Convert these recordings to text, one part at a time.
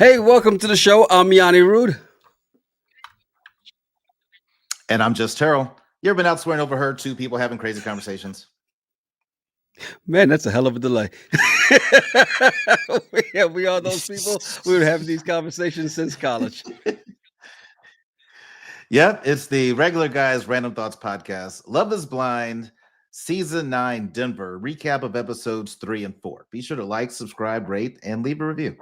Hey, welcome to the show. I'm Yanni Rude. And I'm just Terrell. You ever been out swearing overheard two people having crazy conversations? Man, that's a hell of a delay. we are those people. We would have these conversations since college. Yep, it's the Regular Guys Random Thoughts podcast. Love is Blind, Season 9, Denver. Recap of episodes 3 and 4. Be sure to like, subscribe, rate, and leave a review.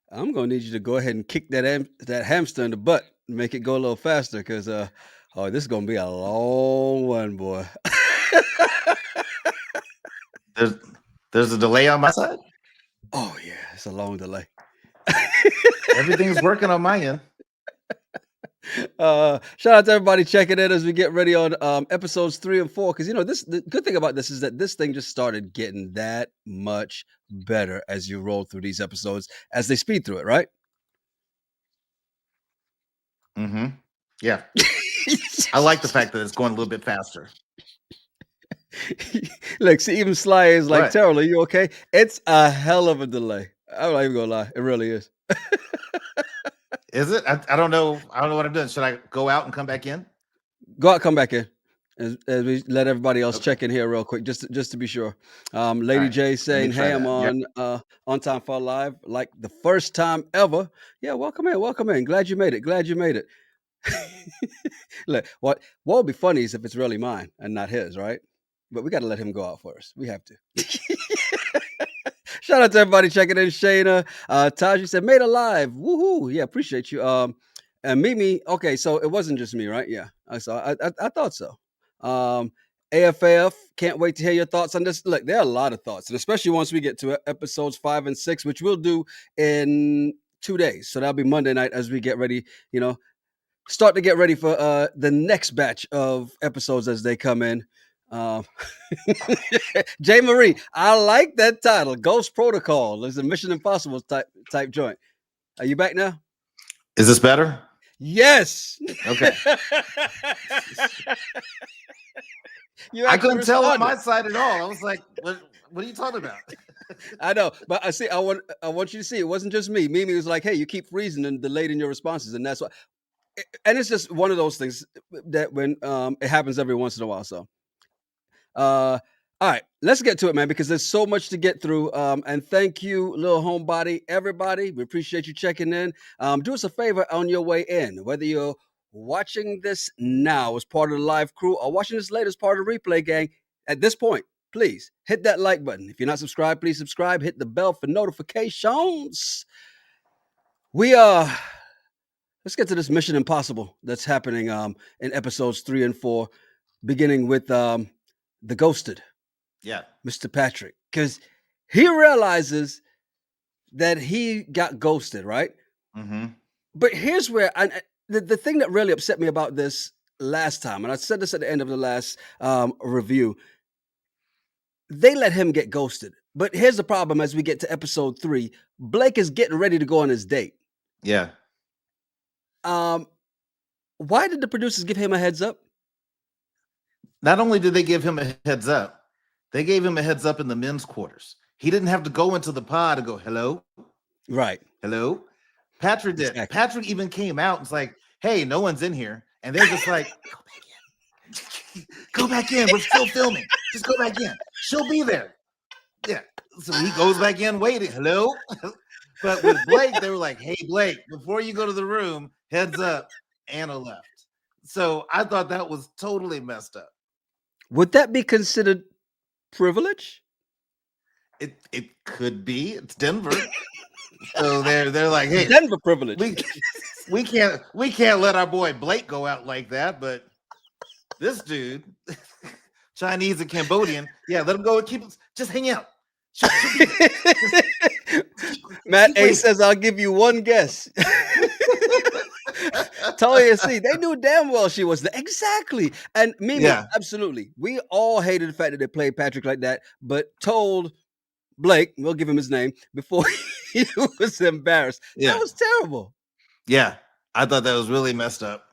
I'm gonna need you to go ahead and kick that hamster in the butt and make it go a little faster, because this is gonna be a long one, boy. There's a delay on my side. Oh yeah, it's a long delay. Everything's working on my end. Shout out to everybody checking in as we get ready on episodes 3 and 4, because the good thing about this is that this thing just started getting that much better as you roll through these episodes, as they speed through it, right? Yeah. I like the fact that it's going a little bit faster. Look, see, even Sly is like, Right. Terrell, are you okay? It's a hell of a delay. I'm not even gonna lie, it really is. Is it? I don't know. I don't know what I'm doing. Should I go out and come back in? Go out, come back in. As we let everybody else check in here real quick, just to be sure. Lady right, J saying, "Hey, I'm on time for live, like the first time ever." Yeah, welcome in. Glad you made it. Look, what would be funny is if it's really mine and not his, right? But we got to let him go out first. We have to. Shout out to everybody checking in. Shayna, Taji said, "Made it live. Woohoo! Yeah, appreciate you." And Mimi, okay, so it wasn't just me, right? Yeah, I thought so. AFAF, can't wait to hear your thoughts on this. Look, there are a lot of thoughts, and especially once we get to episodes 5 and 6, which we'll do in 2 days. So that'll be Monday night as we get ready, start to get ready for the next batch of episodes as they come in. J. Marie, I like that title, Ghost Protocol. It's a Mission Impossible type joint. Are you back now? Is this better? Yes. Okay. I couldn't tell on my side at all. I was like, what are you talking about? I know, but I want you to see, it wasn't just me. Mimi was like, hey, you keep freezing and delayed in your responses, and that's why. And it's just one of those things that when it happens every once in a while. So all right, let's get to it, man, because there's so much to get through. And thank you, little homebody, everybody. We appreciate you checking in. Do us a favor on your way in, whether you're watching this now as part of the live crew or watching this later as part of the replay gang. At this point, please hit that like button. If you're not subscribed, please subscribe. Hit the bell for notifications. Let's get to this Mission Impossible that's happening in episodes 3 and 4, beginning with the Ghosted. Yeah. Mr. Patrick, because he realizes that he got ghosted, right? Mm-hmm. But here's where the thing that really upset me about this last time, and I said this at the end of the last review, they let him get ghosted. But here's the problem as we get to episode 3. Blake is getting ready to go on his date. Yeah. Why did the producers give him a heads up? Not only did they give him a heads up, they gave him a heads up in the men's quarters. He didn't have to go into the pod and go, hello? Right. Hello? Patrick did. Exactly. Patrick even came out and was like, hey, no one's in here. And they're just like, go back in. Go back in. We're still filming. Just go back in. She'll be there. Yeah. So he goes back in waiting. Hello? But with Blake, they were like, hey, Blake, before you go to the room, heads up, Anna left. So I thought that was totally messed up. Would that be considered privilege? It could be. It's Denver. So they're like, hey, Denver privilege. We can't let our boy Blake go out like that, but this dude, Chinese and Cambodian, yeah, let him go and just hang out. Matt A says, I'll give you one guess. Talia C, they knew damn well she was there. Exactly. And Mimi, absolutely. We all hated the fact that they played Patrick like that, but told Blake, we'll give him his name, before he was embarrassed. Yeah. That was terrible. Yeah. I thought that was really messed up.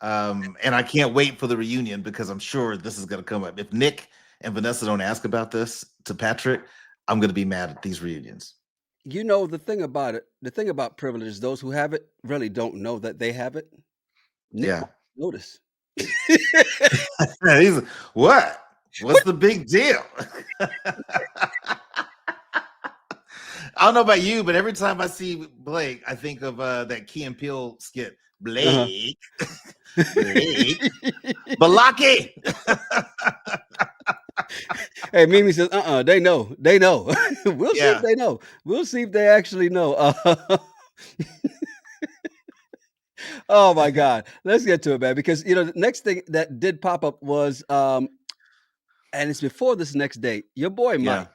And I can't wait for the reunion because I'm sure this is going to come up. If Nick and Vanessa don't ask about this to Patrick, I'm going to be mad at these reunions. You know, the thing about privilege is those who have it really don't know that they have it. Nick Yeah. notice. He's what? What's What? the big deal? I don't know about you, but every time I see Blake, I think of that Key and Peele skit. Uh-huh. Blake, Blake, Balaki. Hey, Mimi says, they know. They know. We'll see if Yeah, they know. We'll see if they actually know. Oh my God. Let's get to it, man. Because the next thing that did pop up was and it's before this next date, your boy yeah, Mike,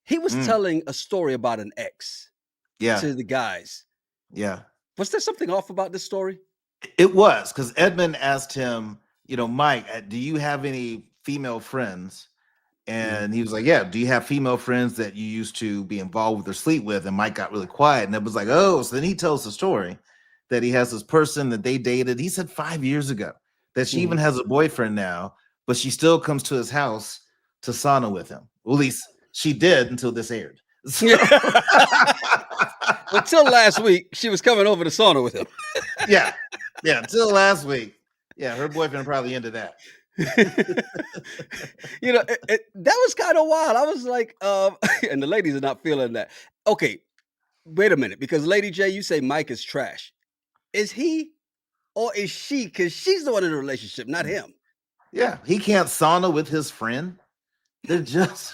he was mm, telling a story about an ex yeah, to the guys. yeah. Was there something off about this story? It was because Edmund asked him, Mike, do you have any female friends? Mhm. And he was like, yeah, do you have female friends that you used to be involved with or sleep with? And Mike got really quiet. And it was like, oh, so then he tells the story that he has this person that they dated. He said 5 years ago that she Mhm. even has a boyfriend now, but she still comes to his house to sauna with him. Well, at least she did until this aired. So, Yeah. Until last week, she was coming over to sauna with him. yeah, yeah, until last week. Yeah, her boyfriend probably into that. That was kind of wild. I was like, and the ladies are not feeling that. Okay, wait a minute, because Lady J, you say Mike is trash. Is he or is she? Because she's the one in the relationship, not him. Yeah, he can't sauna with his friend. They're just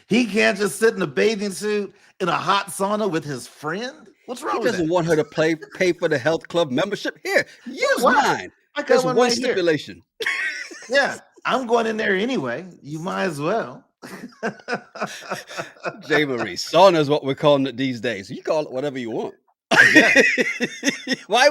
he can't just sit in a bathing suit in a hot sauna with his friend. What's He wrong with doesn't that? want her to pay for the health club membership. Here, Yeah, use why? mine. I got There's one one right here. stipulation. Yeah, I'm going in there anyway. You might as well. J. Marie, sauna is what we're calling it these days. You call it whatever you want. I guess. Why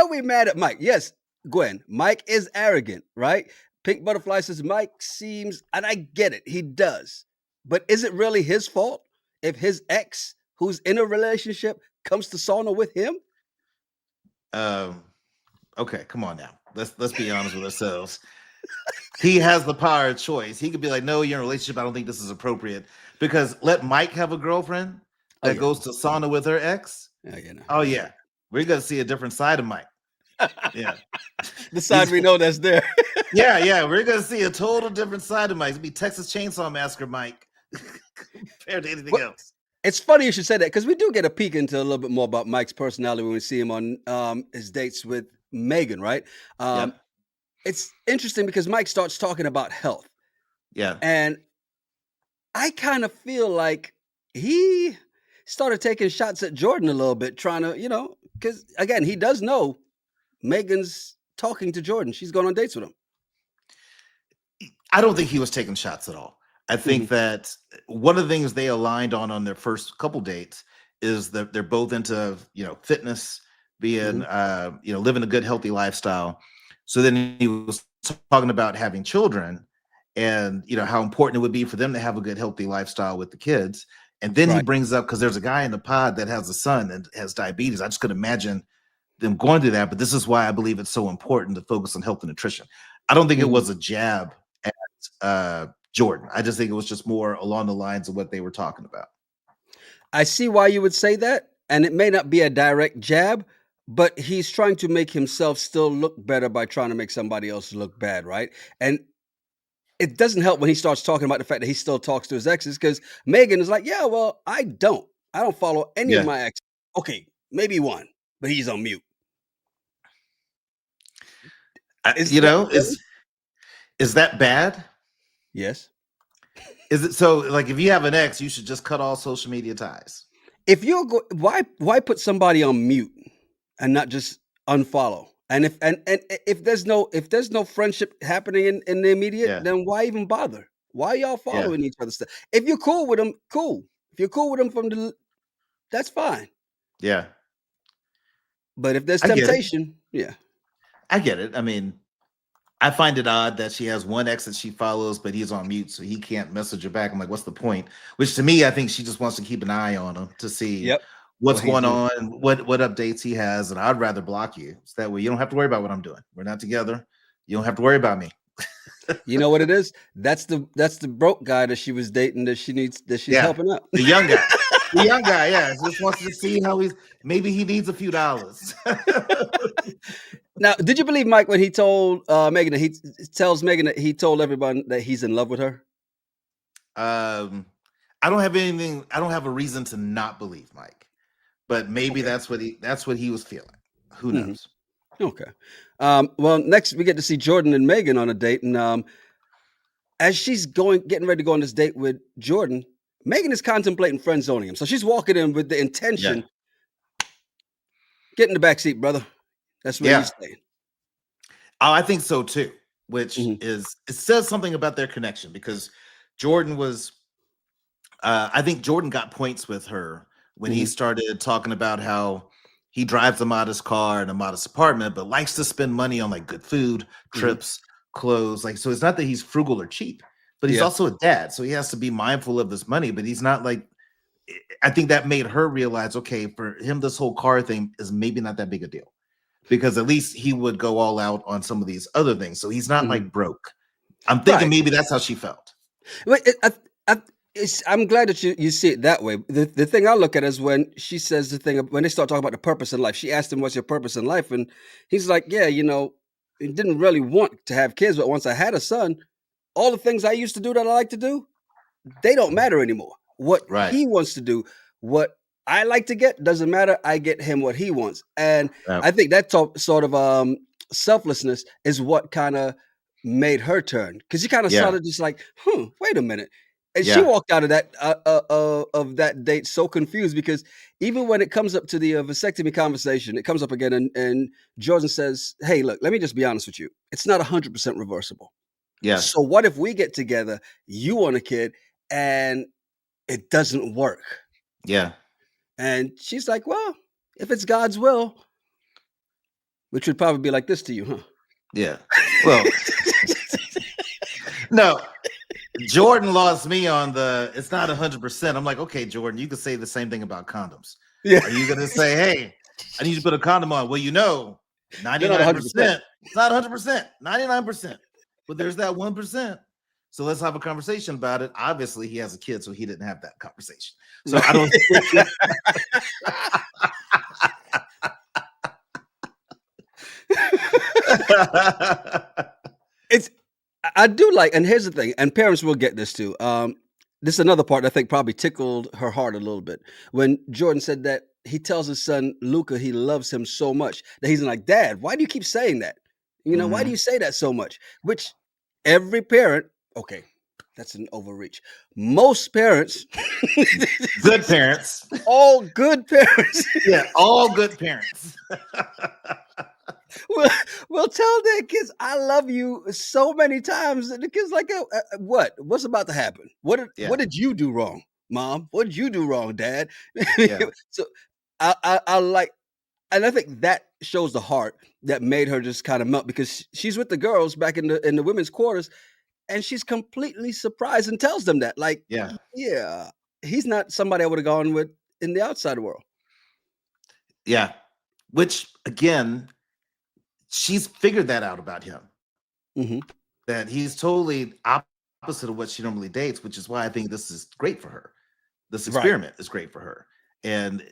are we mad at Mike? Yes, Gwen, Mike is arrogant, right? Pink Butterfly says Mike seems, and I get it, he does. But is it really his fault if his ex, who's in a relationship, comes to sauna with him? Um, okay, come on now. Let's be honest with ourselves. He has the power of choice. He could be like, no, you're in a relationship. I don't think this is appropriate. Because let Mike have a girlfriend Oh that yeah, goes to sauna with her ex. oh yeah, no. Oh yeah. We're gonna see a different side of Mike. Yeah. The side He's we know that's there. yeah, yeah. We're gonna see a total different side of Mike. It's gonna be Texas Chainsaw Massacre Mike compared to anything What? else. It's funny you should say that because we do get a peek into a little bit more about Mike's personality when we see him on his dates with Megan, right? Um, Yep. it's interesting because Mike starts talking about health, Yeah. and I kind of feel like he started taking shots at Jordan a little bit, trying to, because again, he does know Megan's talking to Jordan. She's going on dates with him. I don't think he was taking shots at all. I think Mhm. that one of the things they aligned on their first couple dates is that they're both into fitness, being Mhm. living a good healthy lifestyle. So then he was talking about having children and how important it would be for them to have a good healthy lifestyle with the kids. And then he Right. brings up because there's a guy in the pod that has a son and has diabetes. I just could imagine them going through that, but this is why I believe it's so important to focus on health and nutrition. I don't think it Mhm. was a jab at Jordan. I just think it was just more along the lines of what they were talking about. I see why you would say that, and it may not be a direct jab, but he's trying to make himself still look better by trying to make somebody else look bad, right? And it doesn't help when he starts talking about the fact that he still talks to his exes because Megan is like, "Yeah, well, I don't. I don't follow any of Yeah. my exes. Okay, maybe one, but he's on mute." I, Is you that know, really? is that bad? Yes. Is it so like if you have an ex, you should just cut all social media ties? If you're why put somebody on mute and not just unfollow? And if there's no friendship happening in the immediate, Yeah. then why even bother? Why y'all Yeah. following each other stuff? If you're cool with them, cool. If you're cool with them that's fine. Yeah. But if there's I get it. temptation, yeah. I get it. I mean, I find it odd that she has one ex that she follows, but he's on mute, so he can't message her back. I'm like, what's the point? Which to me, I think she just wants to keep an eye on him to see Yep. what's What he's going doing. on, what updates he has, and I'd rather block you. So that way you don't have to worry about what I'm doing. We're not together. You don't have to worry about me. You know what it is? That's the broke guy that she was dating that she's Yeah, helping out. the young guy. The young guy, yeah, just wants to see how maybe he needs a few dollars. Now, did you believe Mike when he told Megan that he tells Megan that he told everyone that he's in love with her? um, I don't have anything. I don't have a reason to not believe Mike, but maybe Okay. that's what he was feeling. Who Hmm. knows? Okay. Well, next we get to see Jordan and Megan on a date, and as she's getting ready to go on this date with Jordan, Megan is contemplating friend zoning him. So she's walking in with the Yeah, intention, get in the back seat, brother. That's where you yeah. stay. Oh, I think so too. Which Hmm. is it says something about their connection because Jordan was I think Jordan got points with her when he Hmm. started talking about how he drives a modest car and a modest apartment, but likes to spend money on like good food, Hmm. trips, clothes. Like, so it's not that he's frugal or cheap, but he's Yeah. also a dad. So he has to be mindful of this money, but he's not like, I think that made her realize, okay, for him, this whole car thing is maybe not that big a deal because at least he would go all out on some of these other things. So he's not Hmm. like broke. I'm thinking Right. maybe that's how she felt. But I'm glad that you see it that way. The thing I look at is when she says the thing when they start talking about the purpose in life. She asked him, "What's your purpose in life?" And he's like, "Yeah, he didn't really want to have kids, but once I had a son, all the things I used to do that I like to do, they don't matter anymore. What Right. he wants to do, what I like to get, doesn't matter. I get him what he wants." And Yeah. I think that sort of selflessness is what kind of made her turn because she kind of Yeah. started just like, wait a minute. And she Yeah. walked out of that date so confused because even when it comes up to the vasectomy conversation, it comes up again, and Jordan says, "Hey, look, let me just be honest with you. It's not 100% reversible. Yes. So what if we get together, you want a kid, and it doesn't work?" Yeah. And she's like, "Well, if it's God's will," which would probably be like this to you, huh? Yeah. Well, no, Jordan lost me on the it's not 100%. I'm like, okay, Jordan, you could say the same thing about condoms. Yeah, Are you gonna say, hey, I need you to put a condom on? Well, they're not 100%. 99%. It's not 100%, 99%. But there's that 1%. So let's have a conversation about it. Obviously, he has a kid, so he didn't have that conversation. So I don't It's I do like, and here's the thing, and parents will get this too. This is another part I think probably tickled her heart a little bit when Jordan said that he tells his son Luca he loves him so much that he's like, "Dad, why do you keep saying that? Why do Mhm. you say that so much?" Which every parent, okay, that's an overreach. Most parents, Good parents. all good parents, Yeah, all good parents. will, will tell their kids, "I love you" so many times that the kids like, what? What's about to happen? Yeah, What did you do wrong, Mom? What did you do wrong, Dad?" yeah, So I like, and I think that shows the heart that made her just kind of melt because she's with the girls back in the women's quarters, and she's completely surprised and tells them that, like, yeah, yeah, he's not somebody I would have gone with in the outside world. yeah. Which again, she's figured that out about him. Hmm. That he's totally opposite of what she normally dates, which is why I think this is great for her. This Right. experiment is great for her. And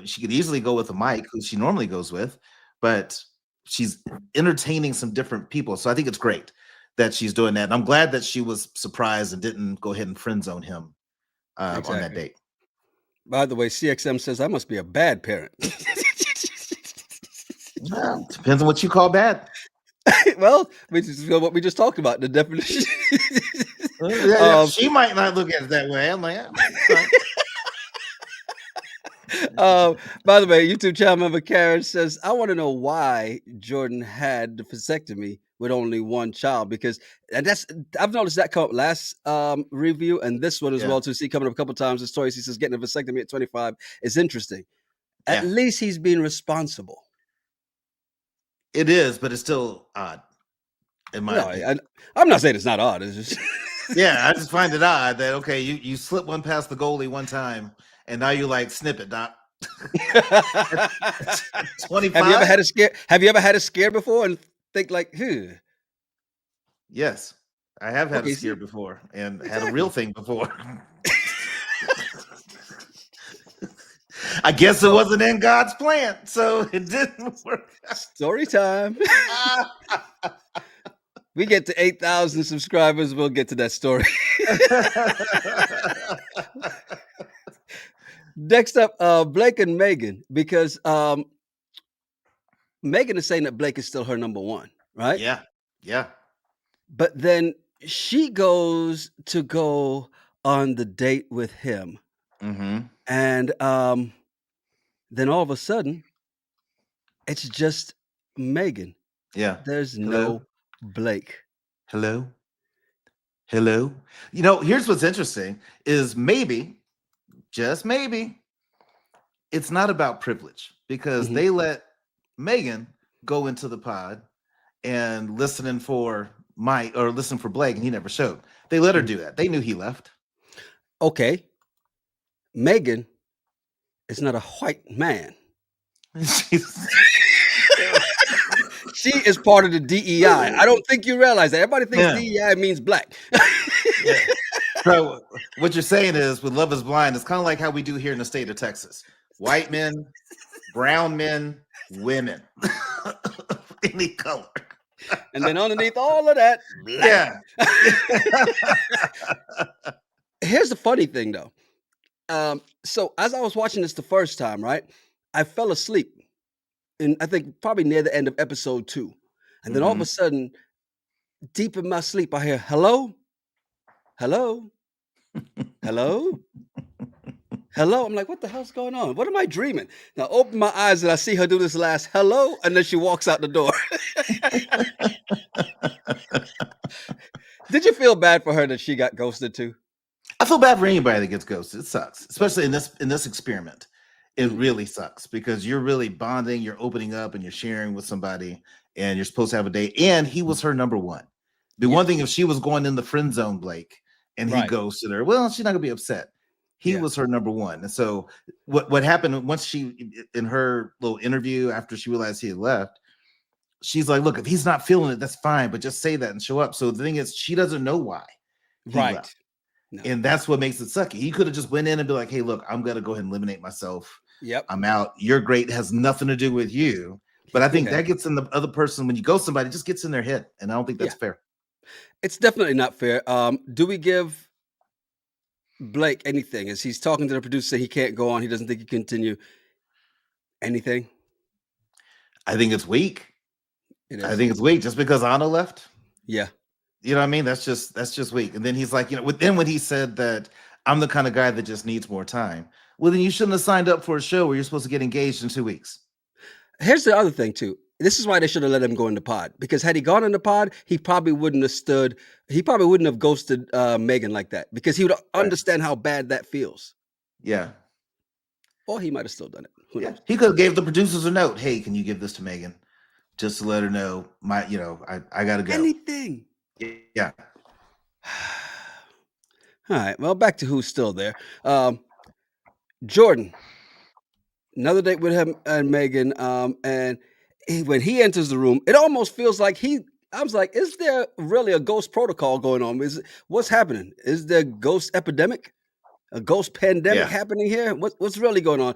she could easily go with a Mike, who she normally goes with, but she's entertaining some different people. So I think it's great that she's doing that. And I'm glad that she was surprised and didn't go ahead and friend zone him on that Exactly. date. By the way, CXM says I must be a bad parent. Well, depends on what you call bad. Well, which is what we just talked about, the definition. Yeah, yeah, um, she might not look at it that way. I'm like, yeah, it's fine. by the way, YouTube channel member Karen says, "I want to know why Jordan had the vasectomy with only one child because and that's I've noticed that come up last review and this one as Yeah, well to see coming up a couple times. The stories he says getting a vasectomy at 25 is interesting. At yeah, least he's being responsible. it is, but it's still odd, in my No, opinion. I'm not saying it's not odd. It's just Yeah, I just find it odd that okay, you slip one past the goalie one time, and now you're like, snip it, doc. Have you ever 25? had a scare? Have you ever had a scare before and think like, Yes, I have had a okay, scare see, before and had a real exactly. thing before. I guess it So, wasn't in God's plan, so it didn't work. story time. We get to 8,000 subscribers, we'll get to that story. Next up, Blake and Megan, because Megan is saying that Blake is still her number one, right? Yeah, yeah. But then she goes to go on the date with him. Mhm. And then all of a sudden, it's just Megan. Yeah. There's Hello? no Blake. Hello? Hello? You know, here's what's interesting is maybe, just maybe, it's not about privilege because Mhm. they let Megan go into the pod and listening for Mike or listen for Blake, and he never showed. They let her Mhm. do that. They knew he left. Okay, Megan is not a white man. She's- She is part of the DEI. I don't think you realize that. Everybody thinks yeah, DEI means black. yeah. So what you're saying is with Love is Blind, it's kind of like how we do here in the state of Texas. White men, brown men, women. Any color. And then underneath all of that, black. Yeah. Here's the funny thing though. So as I was watching this the first time, right, I fell asleep in I think probably near the end of episode 2. And then all of a Mhm. sudden, deep in my sleep, I hear, hello, hello, hello, hello. I'm like, what the hell's going on? What am I dreaming? Now open my eyes and I see her do this last hello, and then she walks out the door. Did you feel bad for her that she got ghosted too? I feel bad for anybody that gets ghosted. It sucks, especially in this experiment. It Mhm. really sucks because you're really bonding, you're opening up, and you're sharing with somebody, and you're supposed to have a date. And he was her number one. The Yeah, one thing if she was going in the friend zone, Blake, and he right. ghosted her, well, she's not gonna be upset. He Yeah. was her number one. And so what happened once she in her little interview after she realized he had left, she's like, look, if he's not feeling it, that's fine, but just say that and show up. So the thing is, she doesn't know why he Right. left. No. And that's what makes it sucky. He could have just went in and be like, hey, look, I'm gonna go ahead and eliminate myself. Yep. I'm out. You're great. It has nothing to do with you. But He I could think have. that gets in the other person when you go somebody, it just gets in their head. And I don't think Yeah. that's fair. It's definitely not fair. Do we give Blake anything? As he's talking to the producer, he can't go on. He doesn't think he can continue. Anything? I think it's weak. It I is. think it's weak just because Anna left. Yeah. You know what I mean? That's just weak. And then he's like, you know, then when he said that I'm the kind of guy that just needs more time. Well, then you shouldn't have signed up for a show where you're supposed to get engaged in 2 weeks. Here's the other thing too. This is why they should have let him go in the pod, because had he gone in the pod, he probably wouldn't have stood. He probably wouldn't have ghosted Megan like that because he would Right. understand how bad that feels. Yeah. Or he might have still done it. Who Yeah. knows? He could have gave the producers a note. Hey, can you give this to Megan? Just to let her know I gotta go. Anything. Yeah. All right. Well, back to who's still there. Jordan, another date with him and Megan. And when he enters the room, it almost feels like he. I was like, is there really a ghost protocol going on? What's happening? Is there ghost epidemic? A ghost pandemic Yeah. happening here? What's really going on?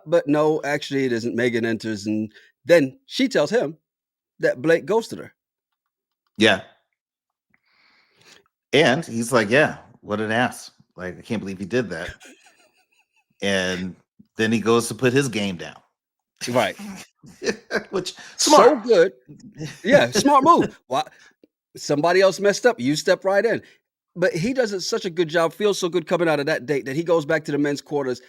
But no, actually, it isn't. Megan enters, and then she tells him that Blake ghosted her. Yeah. And he's like, yeah, what an ass. Like, I can't believe he did that. And then he goes to put his game down. Right. Which So smart. good. Yeah, smart move. Why? Somebody else messed up. You step right in. But he does it such a good job, feels so good coming out of that date that he goes back to the men's quarters.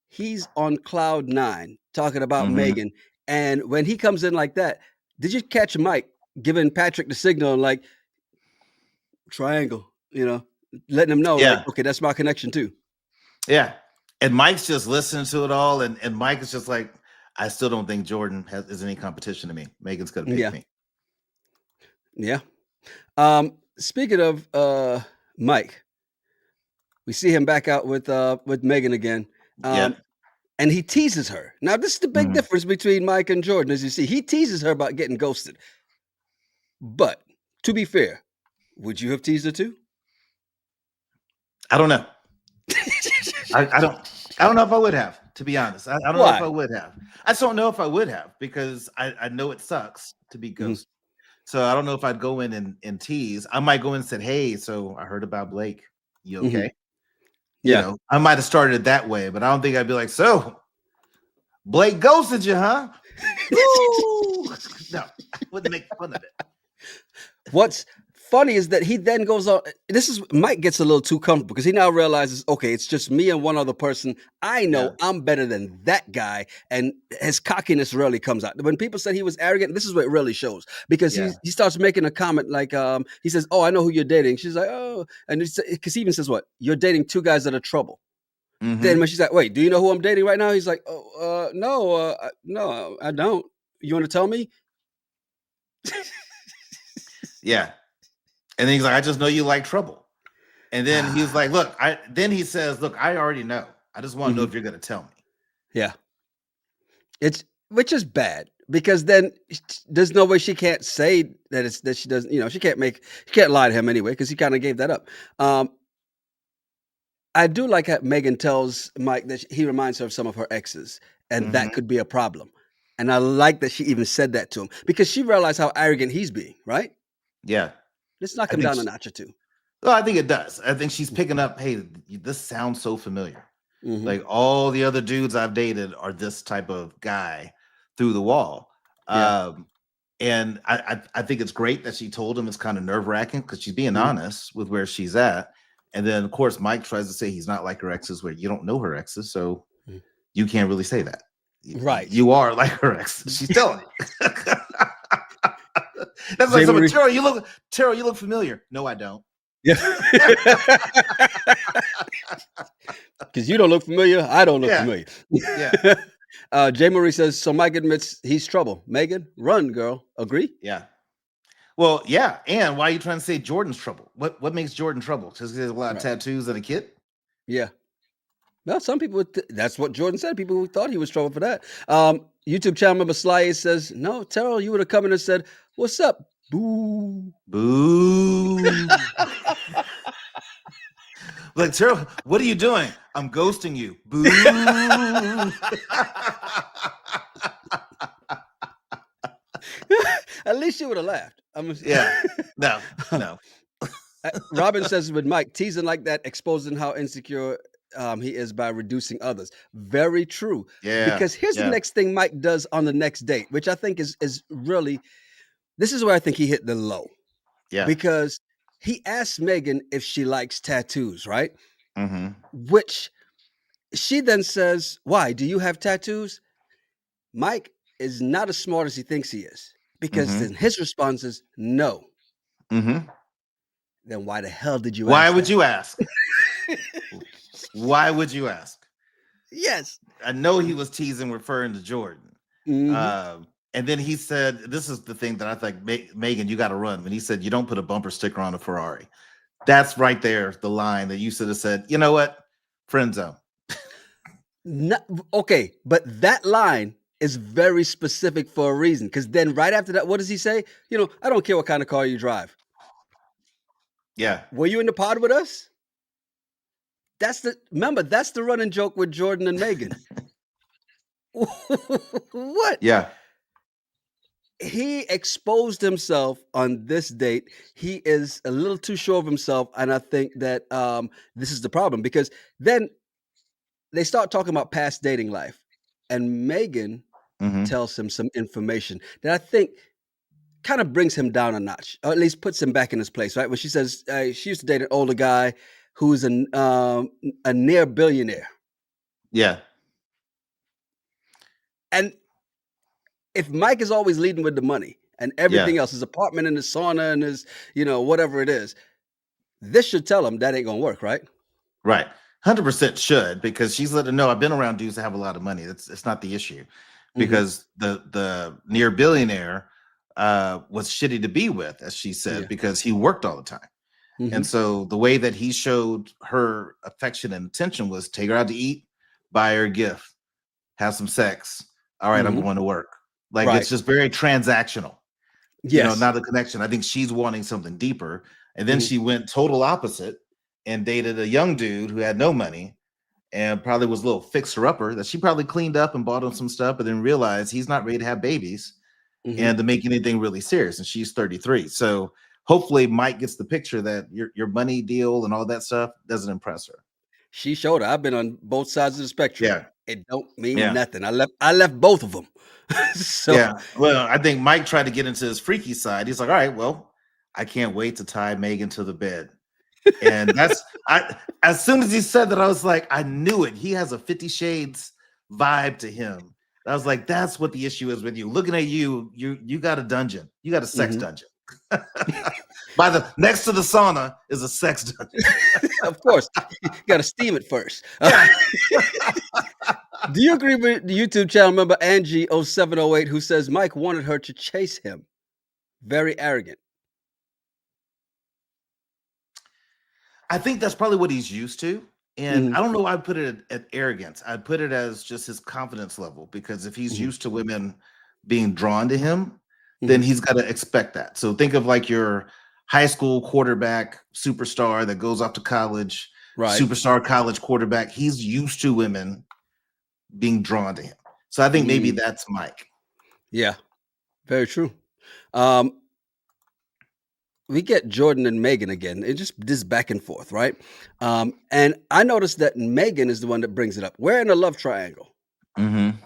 He's on cloud 9 talking about Mhm. Megan. And when he comes in like that, did you catch Mike giving Patrick the signal like triangle, letting him know like, Yeah. okay, that's my connection too. Yeah. And Mike's just listening to it all. And Mike is just like, I still don't think Jordan is any competition to me. Megan's gonna pick Yeah. me. Yeah. Speaking of Mike, we see him back out with Megan again. Yeah. And he teases her. Now, this is the big Mhm. difference between Mike and Jordan, as you see. He teases her about getting ghosted. But to be fair, would you have teased her too? I don't know. I don't know if I would have. To be honest, I don't know if I Why? would have. I just don't know if I would have because I know it sucks to be Mhm. ghosted. So I don't know if I'd go in and tease. I might go in and said, "Hey, so I heard about Blake. You Mhm. okay?" You Yeah. know, I might have started it that way, but I don't think I'd be like, "So Blake ghosted you, huh?" Ooh, no, I wouldn't make fun of it. What's funny is that he then goes on. This is Mike gets a little too comfortable because he now realizes, okay, it's just me and one other person. I know Yeah, I'm better than that guy, and his cockiness really comes out. When people said he was arrogant, this is what it really shows because yeah. he starts making a comment like, he says, "Oh, I know who you're dating." She's like, "Oh," and because he even says, "What? You're dating two guys that are trouble." Then Mm-hmm. when she's like, "Wait, do you know who I'm dating right now?" He's like, "Oh, no, no, I don't. You want to tell me?" Yeah. And then he's like, "I just know you like trouble." And then he's like, "Look, I." Then he says, "Look, I already know. I just want to know Mhm. if you're going to tell me." Yeah. It's which is bad because then there's no way she can't say that it's that she doesn't, she can't lie to him anyway because he kind of gave that up. I do like how Megan tells Mike that he reminds her of some of her exes, and that Mm-hmm. could be a problem. And I like that she even said that to him because she realized how arrogant he's being. Right? Yeah, Let's knock I him think. down a notch or two. Well, I think it does. I think she's picking up. Hey, this sounds so familiar. Hmm. Like all the other dudes I've dated are this type of guy through the wall. Yeah. Um, and I think it's great that she told him it's kind of nerve wracking because she's being Mhm. honest with where she's at. And then of course Mike tries to say he's not like her exes, where you don't know her exes, so Mhm. you can't really say that. Right. You are like her exes. She's telling you. That's like J. someone, Marie. Terrell, you look familiar. No, I don't. Yeah. Because you don't look familiar. I don't look Yeah, familiar. yeah, Jay Marie says, so Mike admits he's trouble. Megan, run, girl. Agree? yeah. Well, yeah. And why are you trying to say Jordan's trouble? What makes Jordan trouble? Just because he has a lot of Right. tattoos and a kid? Yeah. Well, some people, that's what Jordan said. People who thought he was trouble for that. YouTube channel member Sly says, no, Terrell, you would have come in and said, what's up? Boo. Boo. Like, Terrell, what are you doing? I'm ghosting you. Boo. At least you would have laughed. Yeah. No, no. Robin says with Mike, teasing like that, exposing how insecure he is by reducing others. Very true. Yeah. Because here's the Yeah. next thing Mike does on the next date, which I think is really, this is where I think he hit the low. Yeah. Because he asks Megan if she likes tattoos, right? Mm-hmm. Which she then says, why? Do you have tattoos? Mike is not as smart as he thinks he is. Because Mm-hmm. then his response is no. Mm-hmm. Then why the hell did you Why ask would that? you ask? Why would you ask? Yes. I know he was teasing, referring to Jordan. Hmm. And then he said, "This is the thing that I think, Megan, you got to run." When he said, "You don't put a bumper sticker on a Ferrari," that's right there, the line that you should have said. You know what? Friend zone. Okay, but that line is very specific for a reason. Because then right after that, what does he say? I don't care what kind of car you drive. Yeah, Were you in the pod with us? That's the running joke with Jordan and Megan. What? yeah, He exposed himself on this date. He is a little too sure of himself, and I think that this is the problem because then they start talking about past dating life, and Megan hmm, tells him some information that I think kind of brings him down a notch, or at least puts him back in his place, right? When she says she used to date an older guy who's a near billionaire, yeah, and if Mike is always leading with the money and yeah. everything else, his apartment and his sauna and his, whatever it is, this should tell him that ain't gonna work, right? Right. 100% should, because she's letting know I've been around dudes that have a lot of money. It's not the issue, Hmm. because the near billionaire was shitty to be with, as she said, Yeah. because he worked all the time. Hmm. And so the way that he showed her affection and attention was take her out to eat, buy her a gift, have some sex. All right, I'm Hmm. going to work. Like, it's Right. just very transactional, Yes. not a connection. I think she's wanting something deeper. And then Hmm. she went total opposite and dated a young dude who had no money. and probably was a little fixer-upper that she probably cleaned up and bought him some stuff, but then realized he's not ready to have babies Mhm. and to make anything really serious. And she's 33. So hopefully Mike gets the picture that your money deal and all that stuff doesn't impress her. She showed her. I've been on both sides of the spectrum. Yeah. It don't mean Yeah. nothing. I left both of them. So Yeah. Well, I think Mike tried to get into his freaky side. He's like, all right, well, I can't wait to tie Megan to the bed. And that's I as soon as he said that, I was like, I knew it. He has a 50 Shades vibe to him. I was like, that's what the issue is with you. Looking at you, you got a dungeon. You got a sex Mhm. dungeon. By the next to the sauna is a sex dungeon. Of course, you gotta steam it first. Yeah. Do you agree with the YouTube channel member Angie0708 who says Mike wanted her to chase him? Very arrogant. I think that's probably what he's used to. And Mhm, I don't know why I'd put it at arrogance. I'd put it as just his confidence level because if he's mhm, used to women being drawn to him, then mhm. he's got to expect that. So think of like your high school quarterback superstar that goes off to college, Right. superstar college quarterback. He's used to women being drawn to him. So I think maybe Mm, that's Mike. yeah, very true. Um, we get Jordan and Megan again. It just this back and forth, right? And I noticed that Megan is the one that brings it up. We're in a love triangle. Mhm.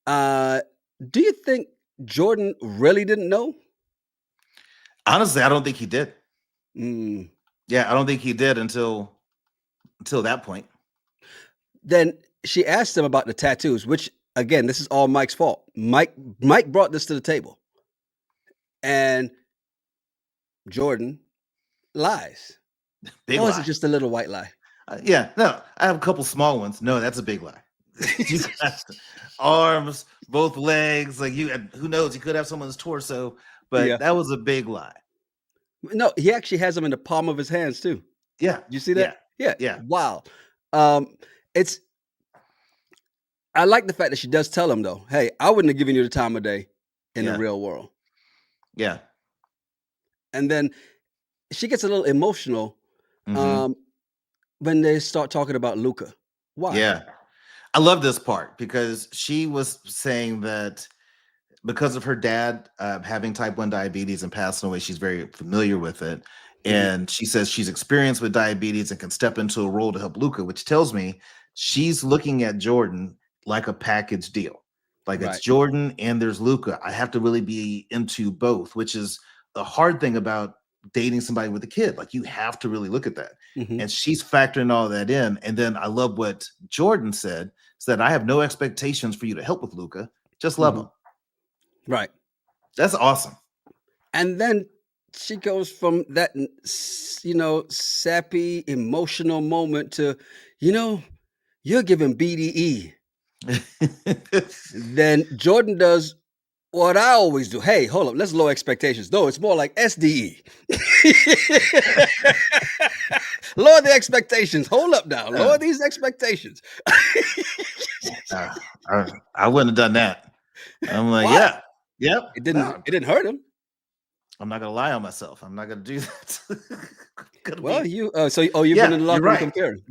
Uh, do you think Jordan really didn't know? Honestly, I don't think he did. Mm. Yeah, I don't think he did until that point. Then she asked him about the tattoos, which again, this is all Mike's fault. Mike brought this to the table, and Jordan lies. Big Or is it lie. just a little white lie? Yeah, no, I have a couple small ones. No, that's a big lie. You got arms, both legs, like you. Who knows? You could have someone's torso, but Yeah. that was a big lie. No, he actually has them in the palm of his hands too. Yeah, You see that? yeah, Yeah. yeah, Wow. It's I like the fact that she does tell him though, "Hey, I wouldn't have given you the time of day in the yeah, real world." yeah. And then she gets a little emotional Hmm. um, when they start talking about Luca. Why? Yeah. I love this part because she was saying that because of her dad having type 1 diabetes and passing away, she's very familiar with it. Mhm. And she says she's experienced with diabetes and can step into a role to help Luca, which tells me she's looking at Jordan like a package deal. Like it's Right. Jordan and there's Luca. I have to really be into both, which is the hard thing about dating somebody with a kid. Like you have to really look at that. Mhm. And she's factoring all that in. And then I love what Jordan said, I have no expectations for you to help with Luca. Just love Mhm. him. Right. That's awesome. And then she goes from that, sappy, emotional moment to, you know, you're giving BDE. Then Jordan does what I always do. Hey, hold up, let's lower expectations. No, it's more like SDE. Lower the expectations. Hold up now. Uh, Lower these expectations. uh, I wouldn't have done that. I'm like, Why? yeah, yep. It didn't No, it didn't hurt him. I'm not gonna lie on myself. I'm not gonna do that. Gonna Well, be, you've been yeah, in the you're locker room right. comparing.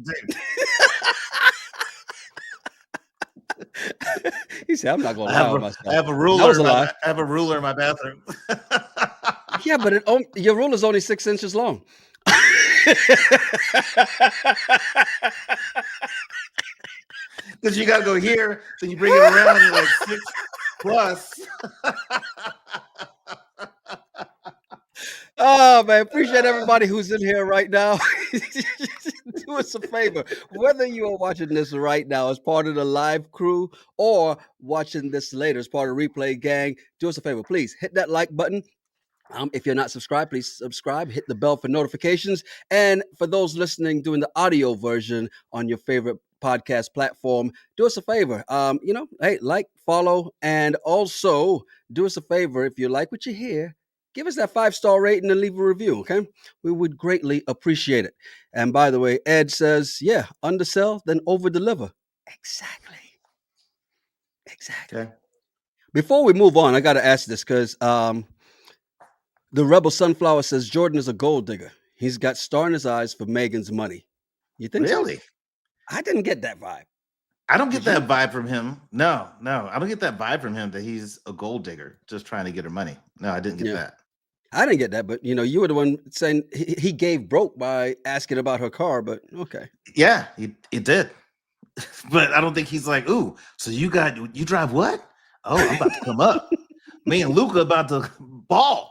He said, "I'm not gonna lie on I myself." have a That ruler was in a lie. I have a ruler in my bathroom. Yeah, but your rule is only 6 inches long. Because you gotta go here, then you bring it around, you're like 6 plus. Oh, man, appreciate everybody who's in here right now. Do us a favor, whether you are watching this right now as part of the live crew or watching this later as part of Replay Gang, do us a favor, please hit that like button. If you're not subscribed, please subscribe, hit the bell for notifications. And for those listening doing the audio version on your favorite podcast platform, do us a favor. Hey, like, follow, and also do us a favor if you like what you hear. Give us that 5-star rating and leave a review, okay? We would greatly appreciate it. And by the way, Ed says, yeah, undersell, then over deliver. Exactly. Exactly. Okay. Before we move on, I got to ask this because the Rebel Sunflower says Jordan is a gold digger. He's got star in his eyes for Megan's money. You think so? Really? I didn't get that vibe. I don't get Did you? that vibe from him. No, no, I don't get that vibe from him that he's a gold digger just trying to get her money. No, I didn't get Yeah. that. I didn't get that, but, you were the one saying he gave broke by asking about her car, but okay. Yeah, he did. But I don't think he's like, ooh, so you drive what? Oh, I'm about to come up. Me and Luca about to ball.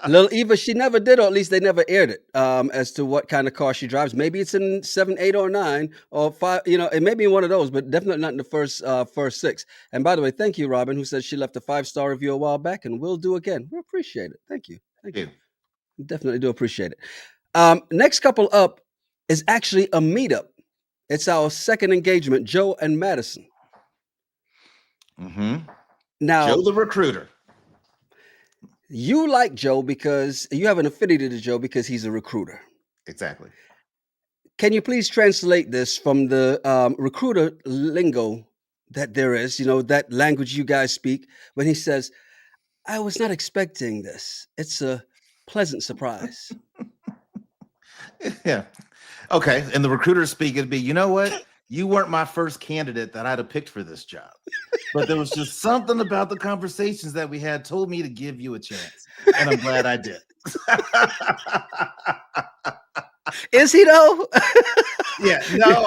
Little Eva, she never did, or at least they never aired it, as to what kind of car she drives. Maybe it's in 7, 8, or 9, or 5. It may be one of those, but definitely not in the first 6. And by the way, thank you, Robin, who says she left a 5-star review a while back, and will do again. We appreciate it. Thank you. Thank you. Ew. Definitely do appreciate it. Next couple up is actually a meetup. It's our second engagement, Joe and Madison. Mm-hmm. Now, Joe the recruiter. you like Joe because you have an affinity to Joe because he's a recruiter. Exactly. Can you please translate this from the recruiter lingo that there is, that language you guys speak, when he says, I was not expecting this. It's a pleasant surprise. Yeah. Okay. And the recruiter speak, it'd be, you know what? You weren't my first candidate that I'd have picked for this job. But there was just something about the conversations that we had told me to give you a chance. And I'm glad I did. Is he though? Yeah, no,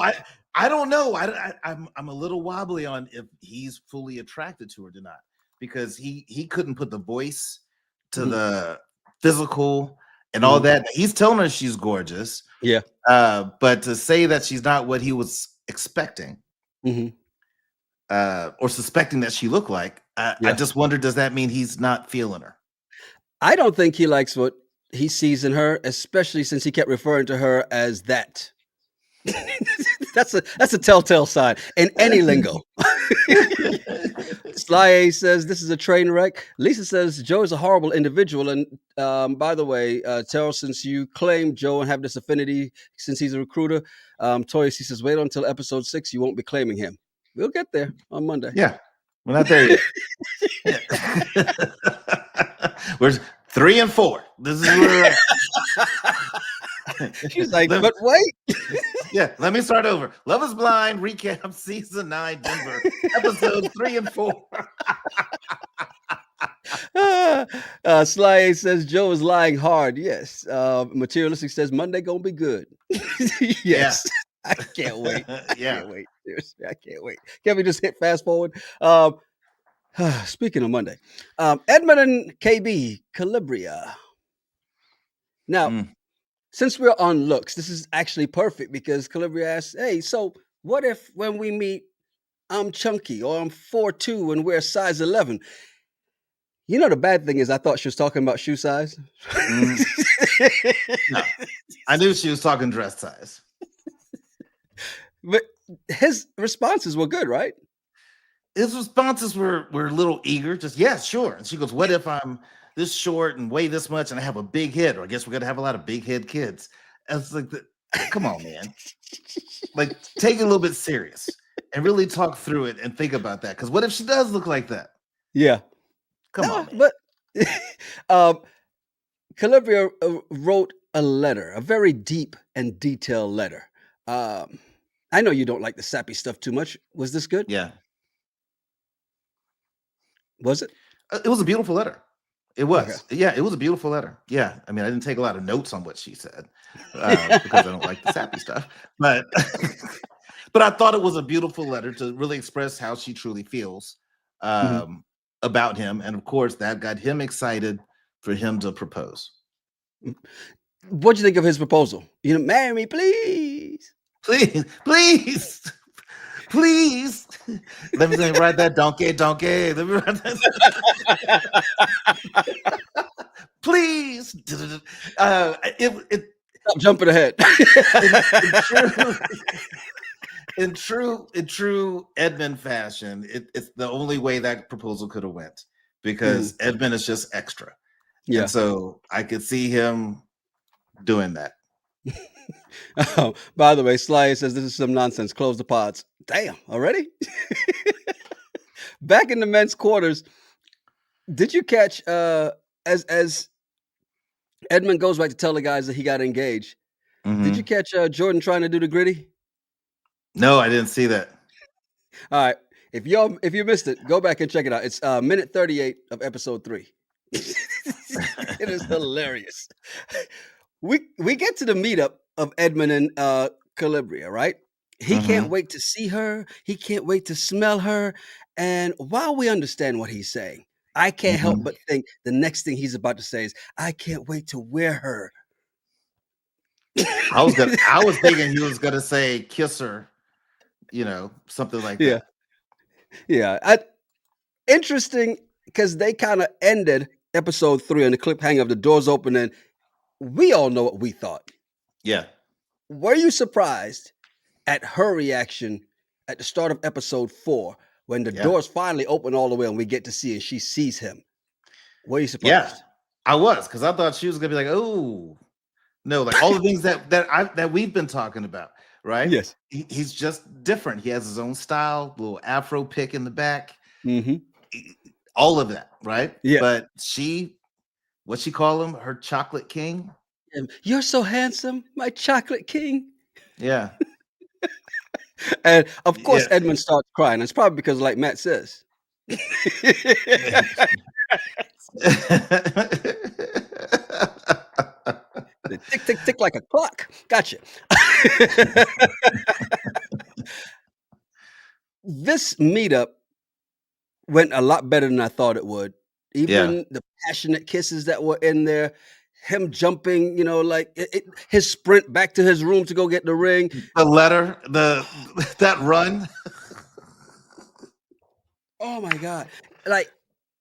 I don't know. I'm a little wobbly on if he's fully attracted to her or not, because he couldn't put the voice to Mhm. the physical and all Mhm. that. He's telling her she's gorgeous. Yeah. But to say that she's not what he was expecting, Mhm. or suspecting that she looked like, I Yeah. just wonder, does that mean he's not feeling her? I don't think he likes what he sees in her, especially since he kept referring to her as that. That's a telltale sign in any lingo. Sly A says this is a train wreck. Lisa says Joe is a horrible individual. And by the way, Terrell, since you claim Joe and have this affinity since he's a recruiter, Toya, he says wait until episode 6. You won't be claiming him. We'll get there on Monday. Yeah, we're not there yet. Yeah. We're 3 and 4. This is where we're at. She's like, but wait. Yeah, let me start over. Love is Blind recap season 9 Denver episodes 3 and 4. Sly A says Joe is lying hard. Yes. Materialistic says Monday gonna be good. Yes. I can't wait. I Yeah. can't wait. Seriously, I can't wait. Can we just hit fast forward? Speaking of Monday, Edmund and KB Calibria. Now, since we're on looks, this is actually perfect because Calibria asks, hey, so what if when we meet, I'm chunky or I'm 4'2" and we're size 11? The bad thing is I thought she was talking about shoe size. No, I knew she was talking dress size. But his responses were good, right? His responses were a little eager. Just, yeah, sure. And she goes, what if I'm this short and weigh this much and I have a big head? Or I guess we're gonna have a lot of big head kids. And it's like, come on, man. Like, take it a little bit serious and really talk through it and think about that. Because what if she does look like that? Yeah. Come on, man. But Calibria wrote a letter, a very deep and detailed letter. I know you don't like the sappy stuff too much. Was this good? Yeah. Was it? It was a beautiful letter. It was. Okay. Yeah, it was a beautiful letter. Yeah. I mean, I didn't take a lot of notes on what she said because I don't like the sappy stuff. But but I thought it was a beautiful letter to really express how she truly feels about him. And of course, that got him excited for him to propose. What'd you think of his proposal? Marry me, please. Please, please. Please, let me write that donkey. Let me write that. Please, Stop jumping ahead. in true Edmund fashion, it's the only way that proposal could have went because Edmund is just extra, and so I could see him doing that. Oh, by the way, Sly says this is some nonsense. Close the pods. Damn, already? Back in the men's quarters, did you catch as Edmund goes back to tell the guys that he got engaged? Did you catch Jordan trying to do the gritty? No, I didn't see that. All right. If you missed it, go back and check it out. It's minute 38 of episode 3. It is hilarious. We get to the meetup of Edmund and Calibria, right? He can't Mhm, wait to see her. He can't wait to smell her. And while we understand what he's saying, I can't help mhm. but think the next thing he's about to say is, "I can't wait to wear her." I was thinking he was gonna say kiss her, something like Yeah, that. yeah. Interesting because they kind of ended episode 3 on the cliffhanger of the doors open, and we all know what we thought. Yeah, Were you surprised at her reaction at the start of episode 4 when the yeah, doors finally open all the way and we get to see and she sees him? Were you yeah. surprised? I was, because I thought she was gonna be like, "Oh, no," like all the things that we've been talking about, right? Yes. He's just different. He has his own style, little afro pick in the back, Mhm. e all of that, right? Yeah. But what she call him? Her chocolate king? And, "You're so handsome, my chocolate king." Yeah. And, of course, Yeah. Edmund starts crying. It's probably because like Matt says. The tick, tick, tick like a clock. Gotcha. This meetup went a lot better than I thought it would. Yeah. Even the passionate kisses that were in there, him jumping, like his sprint back to his room to go get the ring. The letter, the that run. Oh my god! Like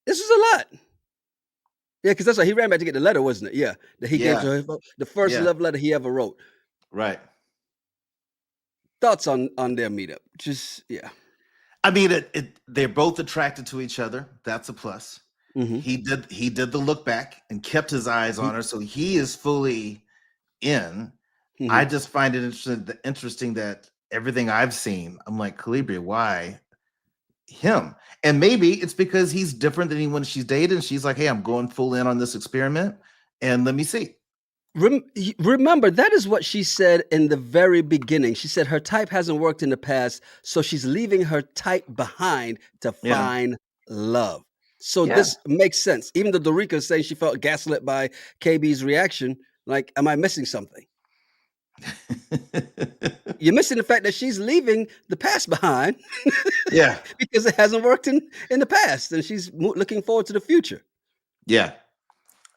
this was a lot. Yeah, because that's why he ran back to get the letter, wasn't it? Yeah, that he gave to Yeah, her, the first yeah, love letter he ever wrote. right. Thoughts on their meetup? Just yeah. I mean, they're both attracted to each other. That's a plus. Hmm. He did the look back and kept his eyes Hmm. on her, so he is fully in. I Hmm. just find it interesting that everything I've seen, I'm like, Calibria, why him? And maybe it's because he's different than anyone she's dated. And she's like, hey, I'm going full in on this experiment, and let me see. Remember, that is what she said in the very beginning. She said her type hasn't worked in the past, so she's leaving her type behind to Yeah, find love. So yeah. this makes sense. Even though Dorica is saying she felt gaslit by KB's reaction, like, am I missing something? You're missing the fact that she's leaving the past behind Yeah, because it hasn't worked in the past, and she's looking forward to the future. yeah.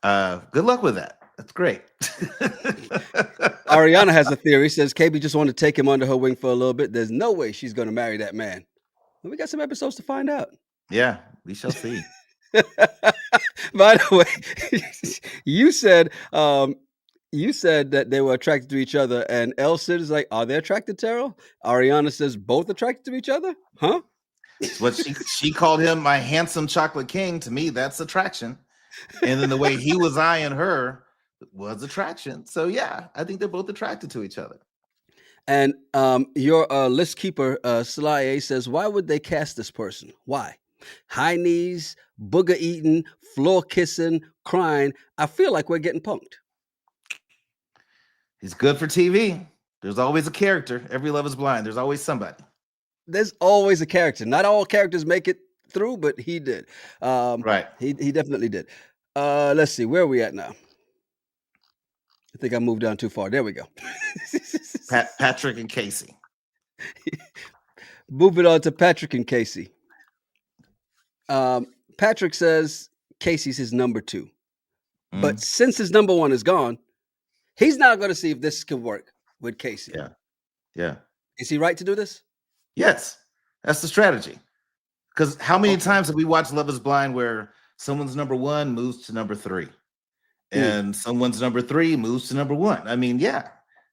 Good luck with that. That's great. Ariana has a theory, says KB just wanted to take him under her wing for a little bit. There's no way she's going to marry that man. And we got some episodes to find out. Yeah, we shall see. By the way, you said that they were attracted to each other, and Elsid is like, "Are they attracted, Terrell?" Ariana says, "Both attracted to each other?" Huh? It's what she called him, my handsome chocolate king. To me, that's attraction. And then the way he was eyeing her was attraction. So yeah, I think they're both attracted to each other. And your list keeper, Sly A, says, "Why would they cast this person? Why? High knees, booger eating, floor kissing, crying. I feel like we're getting punked." He's good for TV. There's always a character. Every Love is Blind. There's always somebody. There's always a character. Not all characters make it through, but he did. Right. He definitely did. Let's see, where are we at now? I think I moved down too far. There we go. Patrick and Casey. Moving on to Patrick and Casey. Patrick says Casey's his number 2. But Mhm. since his number 1 is gone, he's now going to see if this can work with Casey. Yeah. Yeah. Is he right to do this? Yes. That's the strategy. Because how many Okay. times have we watched Love is Blind where someone's number 1 moves to number 3? Mm, And someone's number 3 moves to number 1. I mean, yeah,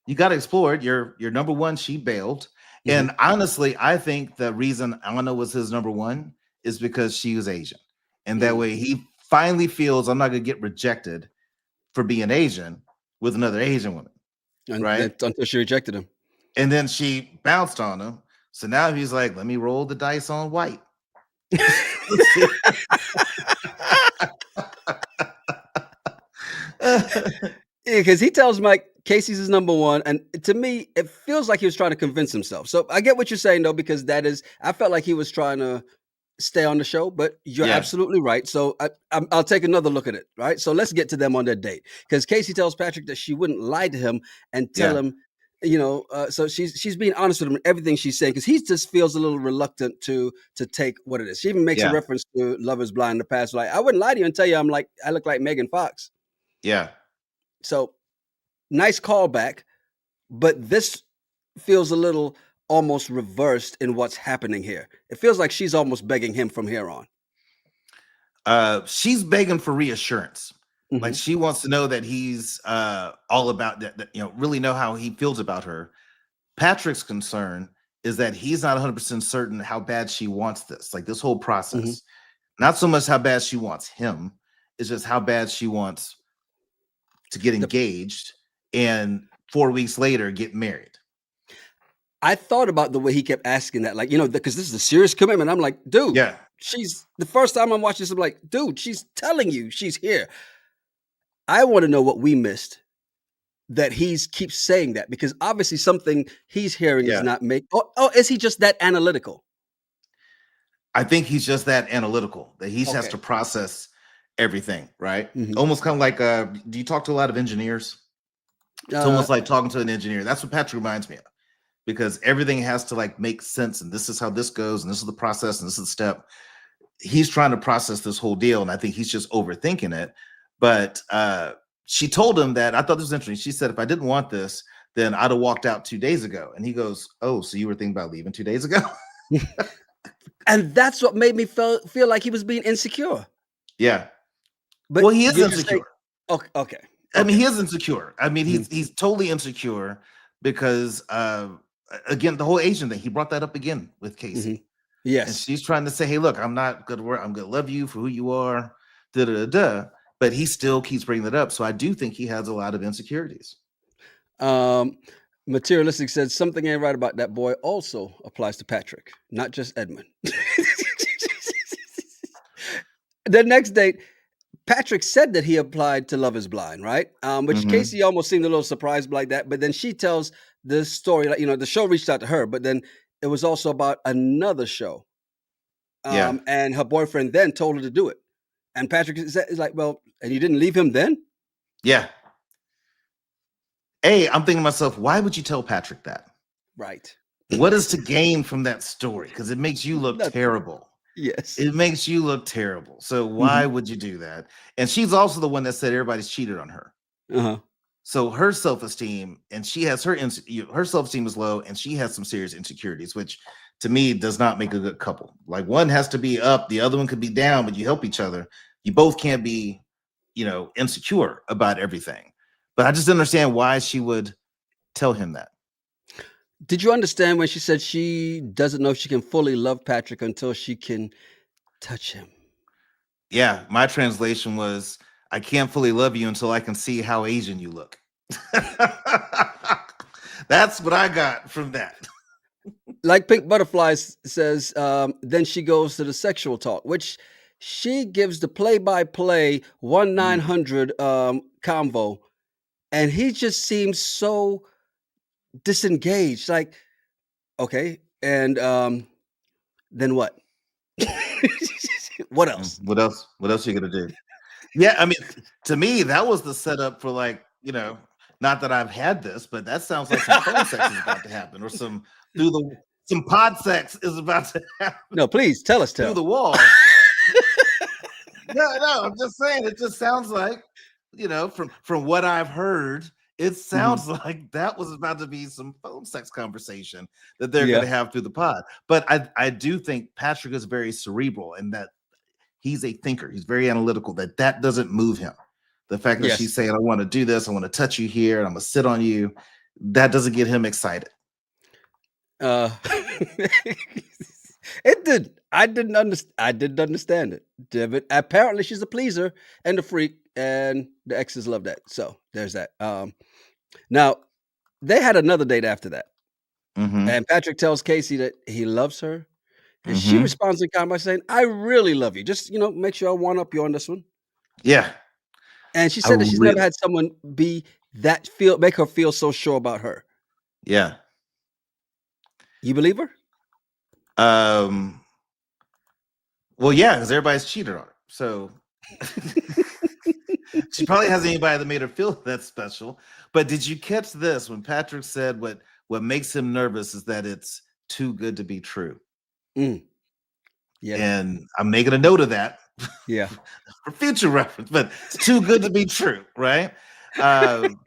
you got to explore it. Your number 1, she bailed. mhm, And honestly, I think the reason Anna was his number 1 is because she was Asian. And that mm. way he finally feels I'm not going to get rejected for being Asian with another Asian woman, And right? until she rejected him. And then she bounced on him. So now he's like, let me roll the dice on white. Let's see. Because he tells Mike, Casey's is number one, and to me, it feels like he was trying to convince himself. So I get what you're saying though, because that is, I felt like he was trying to stay on the show, but you're Yeah, absolutely right. So I'll take another look at it. Right. So let's get to them on their date, because Casey tells Patrick that she wouldn't lie to him and tell yeah, him, so she's being honest with him in everything she's saying, because he just feels a little reluctant to take what it is. She even makes a yeah, reference to Love Is Blind in the past, like I wouldn't lie to you and tell you I look like Megan Fox. yeah. So nice callback, but this feels a little almost reversed in what's happening here. It feels like she's almost begging him from here on. She's begging for reassurance. Like Mhm. she wants to know that he's all about that, really know how he feels about her. Patrick's concern is that he's not 100% certain how bad she wants this, like this whole Mhm. process. Not so much how bad she wants him, it's just how bad she wants to get The engaged and 4 weeks later get married. I thought about the way he kept asking that, like, because this is a serious commitment. I'm like, dude, Yeah, she's the first time I'm watching this, I'm like, dude, she's telling you she's here. I want to know what we missed that he's keeps saying that, because obviously something he's hearing is yeah. not make. Oh, is he just that analytical? I think he's just that analytical that he has Okay. to process everything, right? Mhm. Almost kind of like do you talk to a lot of engineers? It's Uh, almost like talking to an engineer. That's what Patrick reminds me of, because everything has to like make sense, and this is how this goes, and this is the process, and this is the step. He's trying to process this whole deal, and I think he's just overthinking it. But she told him that, I thought this was interesting. She said, if I didn't want this, then I'd have walked out 2 days ago. And he goes, oh, so you were thinking about leaving 2 days ago? and that's what made me feel like he was being insecure. Yeah. But Well, he is you're just saying, insecure. okay, okay, I mean, okay. he is insecure. I mean, Mhm, he's totally insecure because again, the whole Asian thing, he brought that up again with mhm. Casey. And Yes. she's trying to say, hey, look, I'm not gonna work, I'm gonna love you for who you are, da da da da. But he still keeps bringing that up. So I do think he has a lot of insecurities. Um, Materialistic said something ain't right about that boy also applies to Patrick, not just Edmund. The next date, Patrick said that he applied to Love Is Blind, right? Which Mhm. Casey almost seemed a little surprised like that, but then she tells the story, like, the show reached out to her, but then it was also about another show. Yeah. And her boyfriend then told her to do it. And Patrick is like, well, and you didn't leave him then? Yeah. Hey, I'm thinking to myself, why would you tell Patrick that? Right. What is to gain from that story? Because it makes you look Nothing. terrible. Yes. It makes you look terrible. So Mhm. why would you do that? And she's also the one that said everybody's cheated on her. Uh-huh. So her self-esteem, and she has her self-esteem is low, and she has some serious insecurities, which to me does not make a good couple. Like one has to be up, the other one could be down, but you help each other. You both can't be, insecure about everything. But I just don't understand why she would tell him that. Did you understand when she said she doesn't know if she can fully love Patrick until she can touch him? Yeah, my translation was, I can't fully love you until I can see how Asian you look. That's what I got from that. Like Pink Butterflies says, then she goes to the sexual talk, which she gives the play-by-play 1-900 convo, and he just seems so disengaged. Like, okay, and then what? What else? What else? What else you gonna do? Yeah, I mean, to me, that was the setup for like, not that I've had this, but that sounds like some phone sex is about to happen, or some pod sex is about to happen No, please tell us, through tell. the wall. No, I'm just saying, it just sounds like, from what I've heard, it Mhm. sounds like that was about to be some phone sex conversation that they're Yeah. gonna have through the pod. But I do think Patrick is very cerebral, and that he's a thinker. He's very analytical. That doesn't move him. The fact that Yes. she's saying, "I want to do this. I want to touch you here, and I'm gonna sit on you," that doesn't get him excited. Uh, it did. I didn't understand it. But apparently she's a pleaser and a freak, and the exes love that. So there's that. Now they had another date after that, Hmm. and Patrick tells Casey that he loves her, and she Hmm. responds in kind by saying, "I really love you. Just make sure I one up you on this one." Yeah, And she I said that she's never really. had someone be make her feel so sure about her? Yeah. You believe her? Um. Well, yeah, because everybody's cheated on her. So she probably hasn't anybody that made her feel that special. But did you catch this when Patrick said what makes him nervous is that it's too good to be true? Mm, yeah, And I'm making a note of that yeah. for future reference, but it's too good to be true, right? Um,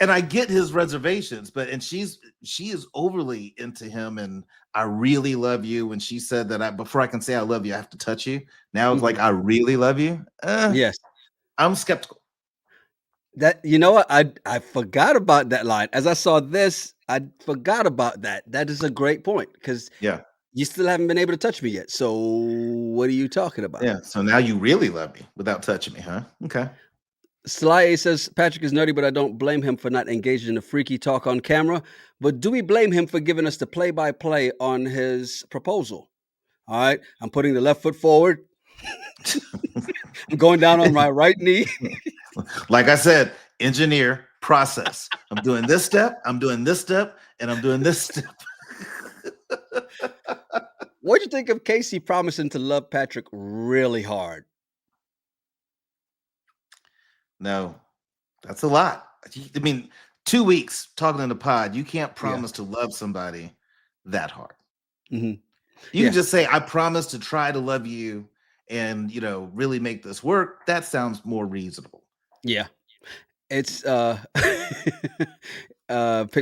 and I get his reservations, but and she is overly into him, and I really love you. When she said that, before I can say I love you, I have to touch you. Now it's like Mhm. I really love you. Yes. I'm skeptical. That you know what? I forgot about that line. As I saw this, I forgot about that. That is a great point because Yeah, you still haven't been able to touch me yet. So what are you talking about? yeah. So now you really love me without touching me, huh? Okay. Sly A says Patrick is nerdy, but I don't blame him for not engaging in the freaky talk on camera. But do we blame him for giving us the play-by-play on his proposal? All right, I'm putting the left foot forward. I'm going down on my right knee. Like I said, engineer process. I'm doing this step, I'm doing this step, and I'm doing this step. What'd you think of Casey promising to love Patrick really hard? No, that's a lot. I mean, 2 weeks talking in the pod, you can't Yeah. promise to love somebody that hard. Hmm. You can Yeah. just say, I promise to try to love you and really make this work. That sounds more reasonable. Yeah. It's Pink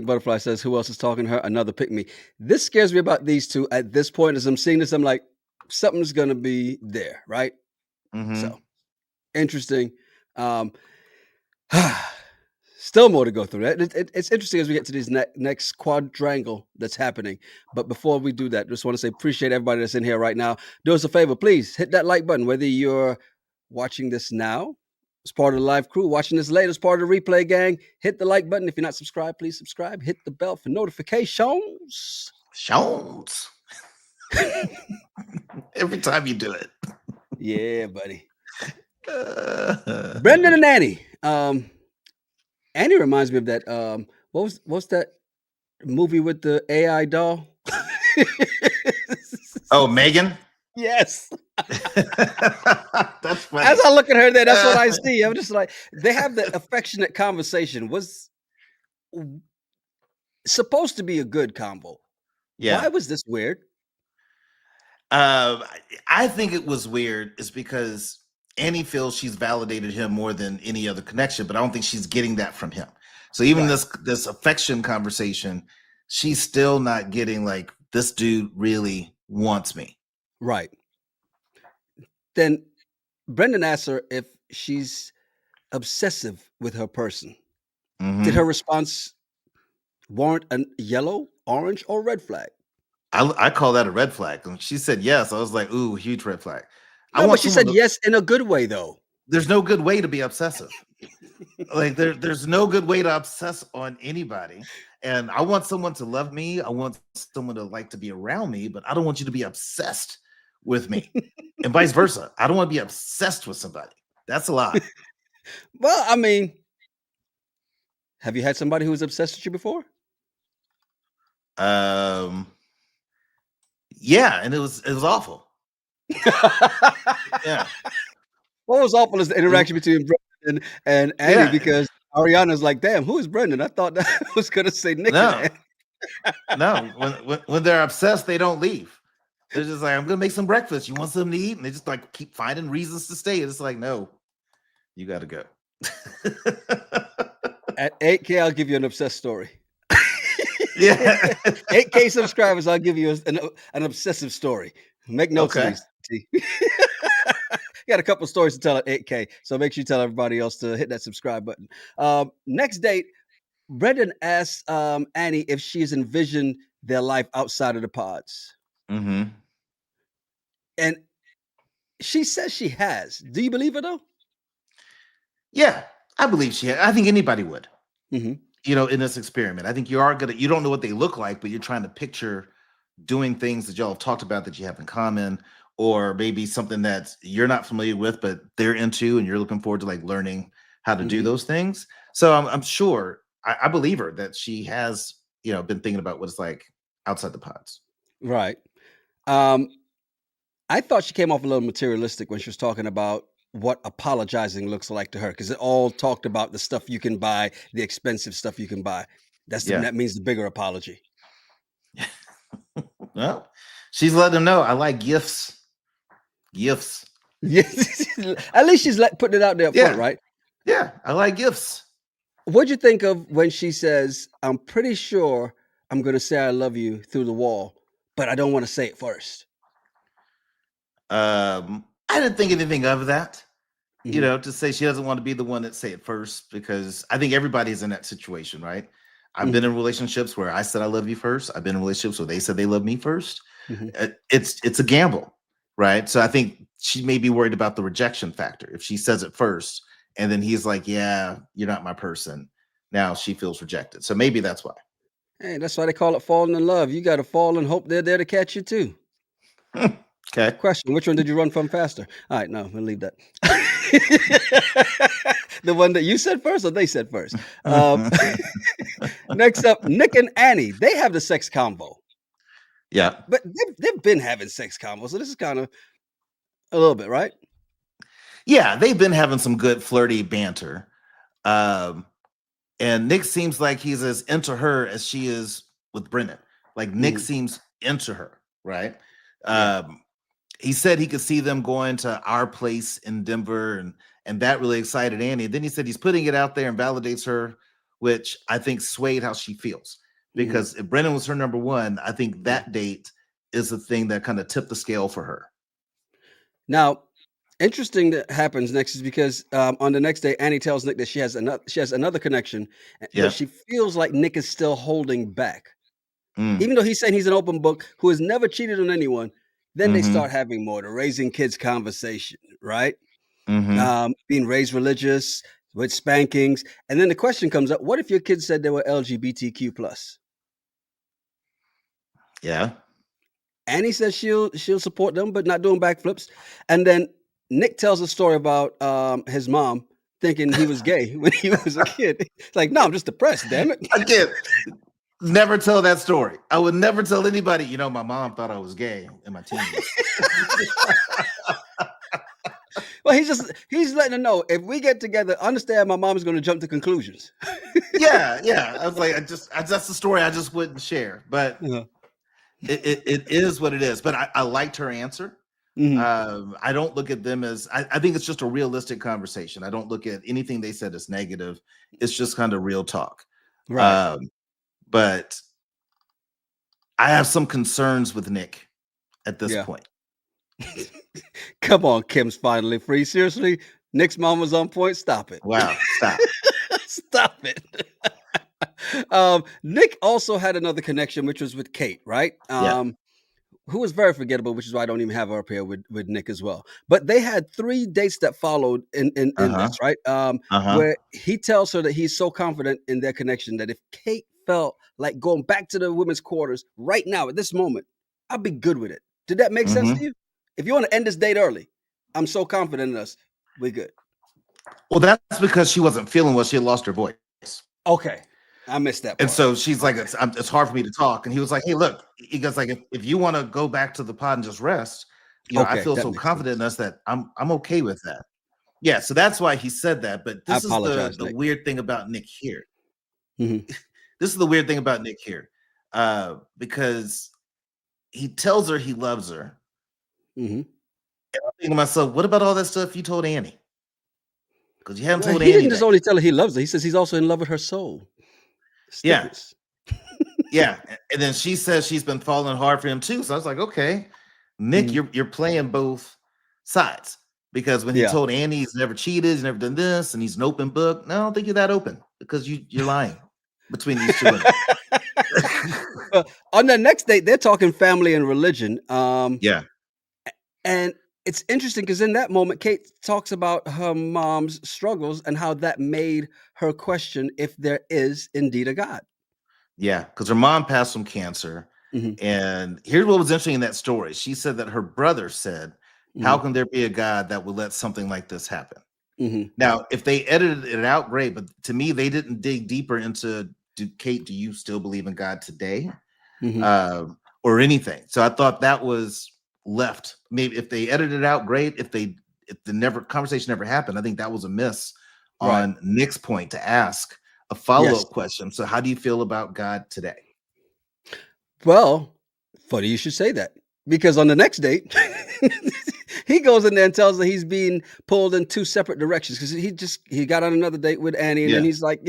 Butterfly says, who else is talking to her? Another pick me. This scares me about these two at this point. As I'm seeing this, I'm like, something's gonna be there, right? So Hmm. interesting. Um still more to go through. It's interesting as we get to this next quadrangle that's happening. But before we do that, just want to say appreciate everybody that's in here right now. Do us a favor, please hit that like button, whether you're watching this now as part of the live crew, watching this later as part of the replay gang. Hit the like button. If you're not subscribed, please subscribe. Hit the bell for notifications. Shows. Every time you do it. Yeah, buddy. Brendan and Annie. Annie reminds me of that. What's that movie with the AI doll? Oh, Megan? Yes. That's As funny. I look at her there, that's what I see. I'm just like, they have the affectionate conversation. Was supposed to be a good combo. Yeah. Why was this weird? I think it was weird is because Annie feels she's validated him more than any other connection, but I don't think she's getting that from him. So even Right, this affection conversation, she's still not getting like this dude really wants me. right. Then Brendan asks her if she's obsessive with her person. Did her Hmm. response warrant a yellow, orange, or red flag? I call that a red flag. And she said yes. I was like, ooh, huge red flag. I No, but want she someone said to. yes in a good way, though. There's no good way to be obsessive. Like there's no good way to obsess on anybody. And I want someone to love me. I want someone to like to be around me, but I don't want you to be obsessed with me. And vice versa. I don't want to be obsessed with somebody. That's a lot. Well, I mean, have you had somebody who was obsessed with you before? Um, yeah, and it was awful. Yeah. What was awful is the interaction between Brendan and Annie Yeah. because Ariana's like, "Damn, who is Brendan? I thought that was gonna say Nick and No, Annie." no. When they're obsessed, they don't leave. They're just like, I'm gonna make some breakfast. You want something to eat? And they just like keep finding reasons to stay. It's like, no, you gotta go. At 8K, I'll give you an obsessed story. Yeah. 8K subscribers, I'll give you an obsessive story. Make notes of Okay. these. T. Got a couple stories to tell at 8K, so make sure you tell everybody else to hit that subscribe button. Next date, Brendan asks Annie if she's envisioned their life outside of the pods. Hmm. And she says she has. Do you believe her though? Yeah, I believe I think anybody would. Mhm. In this experiment, I think you don't know what they look like, but you're trying to picture doing things that y'all have talked about that you have in common, or maybe something that you're not familiar with, but they're into, and you're looking forward to like learning how to do Mhm. those things. So I'm sure I believe her that she has, been thinking about what it's like outside the pods. Right. Um, I thought she came off a little materialistic when she was talking about what apologizing looks like to her, because it all talked about the stuff you can buy, the expensive stuff you can buy. Yeah. That means the bigger apology. Well, she's letting them know I like gifts. Gifts. Yes. At least she's putting it out there up front, Yeah. right? Yeah. I like gifts. What'd you think of when she says, "I'm pretty sure I'm gonna say I love you through the wall, but I don't wanna say it first." I didn't think anything of that. Mhm, To say she doesn't want to be the one that say it first, because I think everybody's in that situation, right? I've been mhm, in relationships where I said I love you first. I've been in relationships where they said they love me first. mhm. It's a gamble, right? So I think she may be worried about the rejection factor. If she says it first and then he's like, "Yeah, you're not my person," now she feels rejected. So maybe that's why. Hey, that's why they call it falling in love. You gotta fall and hope they're there to catch you too. Okay. Question, which one did you run from faster? Alright, no, we'll leave that. The one that you said first or they said first? Next up, Nick and Annie, they have the sex combo, Yeah. but they've been having sex combos, so this is kinda a little bit, right? Yeah, they've been having some good flirty banter. Um, And Nick seems like he's as into her as she is with Brennan. Like Nick Mhm, seems into her, right? yeah. Um, he said he could see them going to our place in Denver, and that really excited Annie. Then he said he's putting it out there and validates her, which I think swayed how she feels. Mhm, Because if Brennan was her number one, I think yeah. that date is the thing that kind of tipped the scale for her. Now, interesting that happens next is because, on the next day, Annie tells Nick that she has another connection, but Yeah. she feels like Nick is still holding back. Mm. Even though he's saying he's an open book who has never cheated on anyone, then they Mm-hmm. start having more the raising kids conversation, right? Mm-hmm. Being raised religious with spankings, and then the question comes up: what if your kids said they were LGBTQ plus? Yeah. Annie says she'll support them, but not doing backflips. And then Nick tells a story about his mom thinking he was gay when he was a kid. It's like, no, I'm just depressed, damn it. Again, never tell that story. I would never tell anybody, my mom thought I was gay in my teens. Well, he's letting her know if we get together, understand my mom is going to jump to conclusions. Yeah, yeah. I was like, that's the story I just wouldn't share. But Uh-huh. it is what it is. But I liked her answer. Mhm. I don't look at them as I think it's just a realistic conversation. I don't look at anything they said as negative. It's just kind of real talk. Right. Um, but I have some concerns with Nick at this Yeah. point. Come on, Kim's finally free. Seriously, Nick's mom was on point. Stop it. Wow, stop. Stop it. Nick also had another connection, which was with Kate, right? Yeah. Who was very forgettable, which is why I don't even have her up here with Nick as well. But they had 3 dates that followed in Uh-huh. this, right? Uh-huh. Where he tells her that he's so confident in their connection that if Kate felt like going back to the women's quarters right now at this moment, I'd be good with it. Did that make sense to Hmm. you? If you want to end this date early, I'm so confident in us, we're good. Well, that's because she wasn't feeling well. She had lost her voice. Okay. I missed that And part. so she's like, Okay. it's hard for me to talk. And he was like, hey, look, he goes like, if you want to go back to the pod and just rest, I Okay, feel that so makes confident in sense. us that I'm okay with that. Yeah, so that's why he said that. But I this is the apologize, the Nick. weird thing about Nick here. Mhm, This is the weird thing about Nick here. Because he tells her he loves her. mhm. And I'm thinking to myself, what about all that stuff you told Annie? Because you haven't Well, told he Annie didn't just that only yet. tell her he loves her, he says he's also in love with her soul. Yeah. Stickers. Yeah, and then she says she's been falling hard for him too. So I was like, okay, Nick, Mhm. you're playing both sides, because when he Yeah. told Annie he's never cheated, he's never done this, and he's an open book. No, I don't think you're that open, because you're lying between these two women. On the next date, they're talking family and religion, Yeah, and it's interesting because in that moment, Kate talks about her mom's struggles and how that made her question if there is indeed a God. yeah, because her mom passed from cancer, Mhm, and here's what was interesting in that story. She said that her brother said, "How mhm. can there be a God that would let something like this happen?" Mhm. Now, if they edited it out, great. But to me, they didn't dig deeper into Kate, do you still believe in God today? Mhm. Or anything. So I thought that was left. Maybe if they edited it out, great. If the never conversation never happened, I think that was a miss Right. on Nick's point to ask a Yes. follow-up question. So how do you feel about God today? Well, funny you should say that because on the next date, he goes in there and tells her he's being pulled in two separate directions because he got on another date with Annie, and then Yeah. he's like,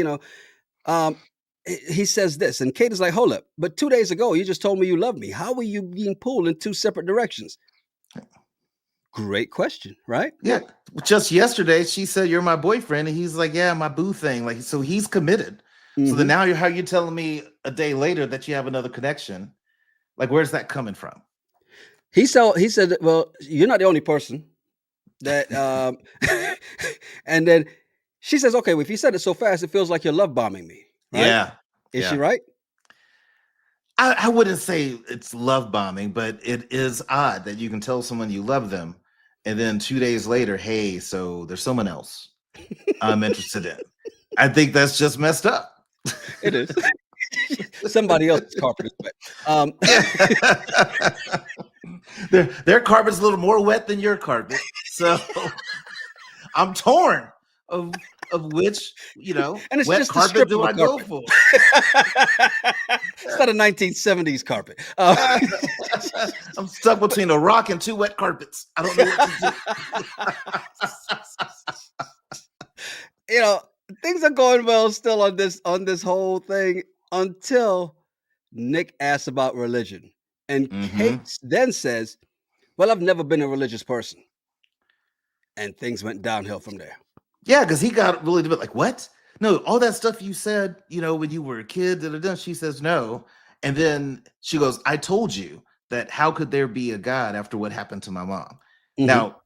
um, he says this, and Kate is like, "Hold up, but 2 days ago you just told me you love me. How are you being pulled in two separate directions?" Great question, right? Yeah. Just yesterday, she said, "You're my boyfriend." And he's like, "Yeah, my boo thing." Like, so he's committed. So then Hmm. now how you telling me a day later that you have another connection? Like, where's that coming from? He said, "Well, you're not the only person that." And then she says, "Okay, well, if you said it so fast, it feels like you're love bombing me, right?" Yeah. Is she Yeah. right? I wouldn't say it's love bombing, but it is odd that you can tell someone you love them, and then 2 days later, hey, so there's someone else I'm interested in. I think that's just messed up. It is. Somebody else's carpet is wet. Yeah. Their carpet's a little more wet than your carpet. So I'm torn of which, And it's wet just a carpet strip do of a I go carpet. for? It's not a 1970s carpet. I'm stuck between a rock and two wet carpets. I don't know what to do. You know, things are going well still on this whole thing until Nick asks about religion. And Kate Hmm. then says, "Well, I've never been a religious person." And things went downhill from there. Yeah, because he got really bit like, what? No, all that stuff you said, when you were a kid, da, da, da. She says no. And then she goes, I told you that how could there be a God after what happened to my mom? Mhm. Now,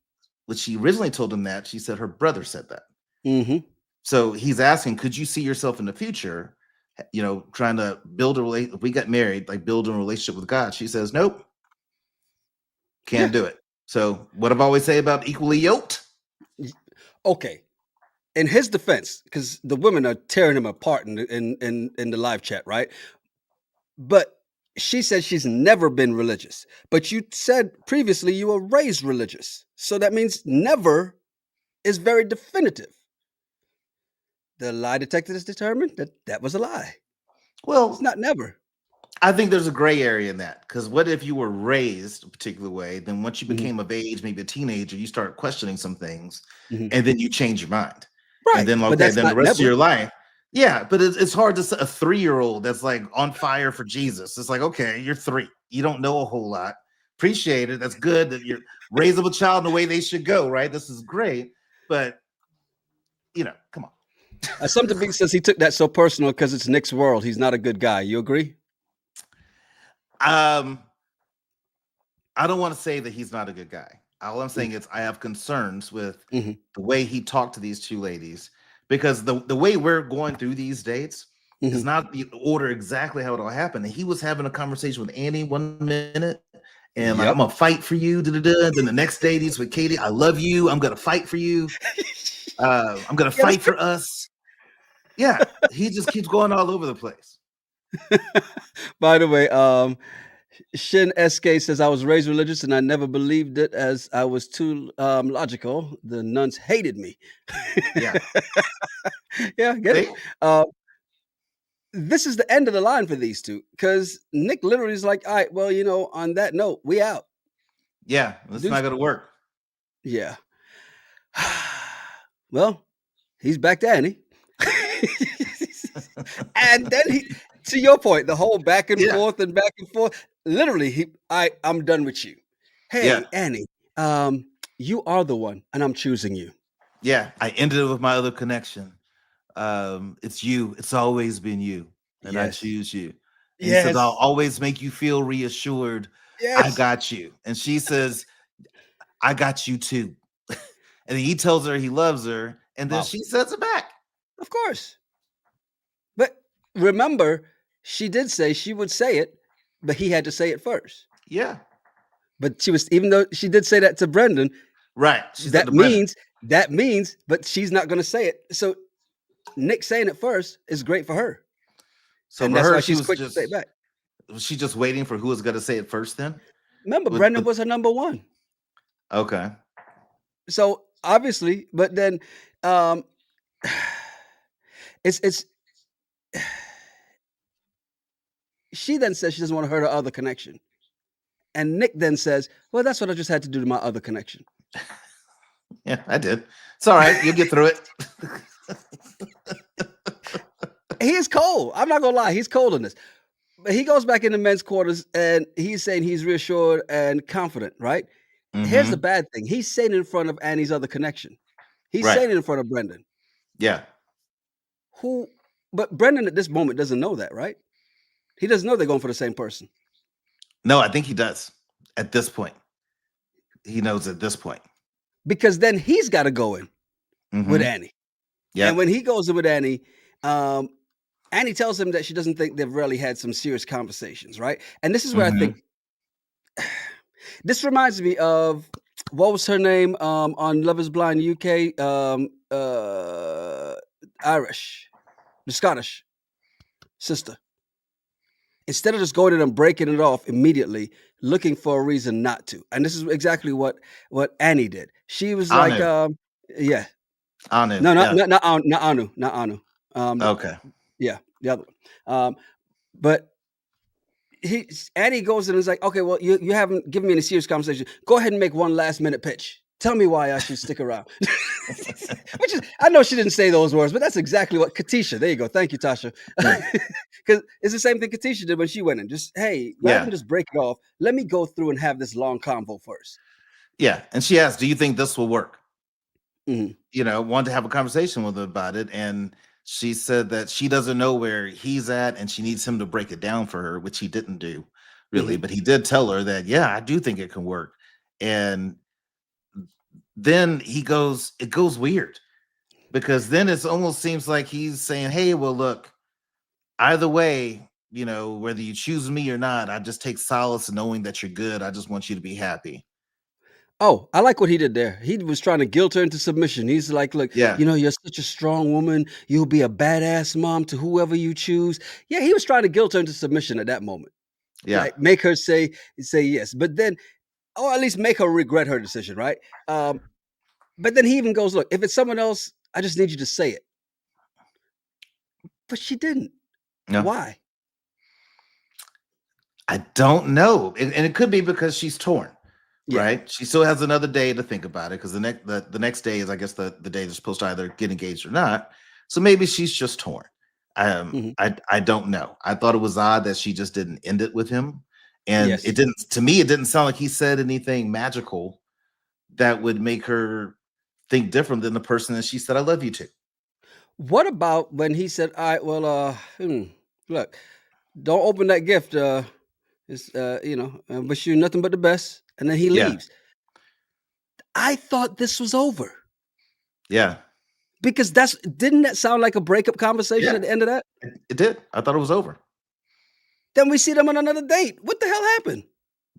when she originally told him that, she said her brother said that. Mhm. So he's asking, could you see yourself in the future, trying to build a relate if we got married, like building a relationship with God? She says, nope, Yeah. can't do it. So what I've always say about equally yoked. Y Okay. In his defense, because the women are tearing him apart in the live chat, right? But she says she's never been religious. But you said previously you were raised religious. So that means never is very definitive. The lie detector has determined that that was a lie. It's Well, not never. I think there's a gray area in that because what if you were raised a particular way? Then once you Mhm, became of age, maybe a teenager, you start questioning some things, mhm. and then you change your mind, and Right, then but okay, that's then the not rest of never. your life, yeah. But it's hard to a 3-year-old that's like on fire for Jesus. It's like okay, you're 3, you don't know a whole lot. Appreciate it. That's good that you're raise up a child in the way they should go. Right, this is great, but come on. Something Big says he took that so personal because it's Nick's world. He's not a good guy. You agree? um, I don't want to say that he's not a good guy. All I'm Mm, saying is I have concerns with mhm, the way he talked to these two ladies because the way we're going through these dates is mhm. not the order exactly how it all happened. And he was having a conversation with Annie one minute and like I'm Yep. gonna fight for you. Da, da, da. Then the next day he's with Katie. I love you. I'm gonna fight for you. I'm gonna Yes. fight for us. Yeah, he just keeps going all over the place. By the way, Shin SK says, I was raised religious and I never believed it as I was too logical. The nuns hated me. Yeah. Yeah, I get it. See? Uh, this is the end of the line for these two because Nick literally is like, all right, well, on that note, we out. Yeah, it's Deuce. not gonna work. Yeah. Well, he's back to Annie. And then to your point, the whole Yeah, back and forth, literally, I'm done with you. yeah. Hey, Annie, you are the one, and I'm choosing you. Yeah, I ended it with my other connection. It's you. It's always been you, and I Yes. choose you. And he says, I'll Yes. always make you feel reassured. I Yes. got you. And she says, I got you too. And he tells her he loves her, and then Wow. she says it back. Of course. But remember, she did say she would say it, but he had to say it first. Yeah, But even though she did say that to Brendan, right. She said that to Brennan. means That means, but she's not gonna say it. So Nick saying it first is great for her, So and for that's her, why she she's was quick to say it just back. was she just waiting for who was going to say it first then? Remember, Brendan With was her number one. okay. So obviously, but then um it's she then says she doesn't want to hurt her other connection. And Nick then says, well, that's what I just had to do to my other connection. Yeah, I did. It's all right. You'll get through it. He is cold. I'm not gonna lie, he's cold in this. But he goes back in the men's quarters and he's saying he's reassured and confident, right? Here's the Mhm. bad thing. He's saying it in front of Annie's other connection. He's Right. saying it in front of Brendan, Yeah. who but Brendan at this moment doesn't know that, right? He doesn't know they're going for the same person. No, I think he does. At this point. He knows at this point. Because then he's got to go in with Mhm. Annie. And when Yep. he goes in with Annie, um, Annie tells him that she doesn't think they've really had some serious conversations, right? And this is where I think Mhm. this reminds me of what was her name on Love Is Blind UK? Irish, the Scottish sister. Instead of just going in and breaking it off immediately, looking for a reason not to. And this is exactly what Annie did. She was like, Anu. yeah, Anu. no, Yeah. not Anu, not Anu. The, Okay. yeah, the other one. But Annie goes in and is like, okay, well, you haven't given me any serious conversation. Go ahead and make one last minute pitch. Tell me why I should stick around. Which is, I know she didn't say those words, but that's exactly what Katisha. There you go. Thank you, Tasha. Mm. Because it's the same thing Katisha did when she went in. Just hey, rather than Yeah. just break it off, let me go through and have this long convo first. Yeah. And she asked, "Do you think this will work?" Mhm, Wanted to have a conversation with her about it. And she said that she doesn't know where he's at and she needs him to break it down for her, which he didn't do really. mhm. But he did tell her that, yeah, I do think it can work. And then it goes weird because then it almost seems like he's saying, hey, well, look, either way, whether you choose me or not, I just take solace in knowing that you're good. I just want you to be happy. Oh, I like what he did there. He was trying to guilt her into submission. He's like, "Look, Yeah. you're such a strong woman. You'll be a badass mom to whoever you choose." Yeah, he was trying to guilt her into submission at that moment. Yeah. Like make her say yes. But then or at least make her regret her decision, right? But then he even goes, "Look, if it's someone else, I just need you to say it." But she didn't. No. Why? I don't know. And it could be because she's torn, Yeah. right? She still has another day to think about it because the next day is, I guess, the day they're supposed to either get engaged or not. So maybe she's just torn. Mhm. I don't know. I thought it was odd that she just didn't end it with him. And Yes. it didn't sound like he said anything magical that would make her think different than the person that she said I love you to. What about when he said, "All right, well, look, don't open that gift. It's I wish you nothing but the best." And then he Yeah. leaves. I thought this was over Yeah. because didn't that sound like a breakup conversation Yeah. at the end of that? It did. I thought it was over. Then we see them on another date. What the hell happened?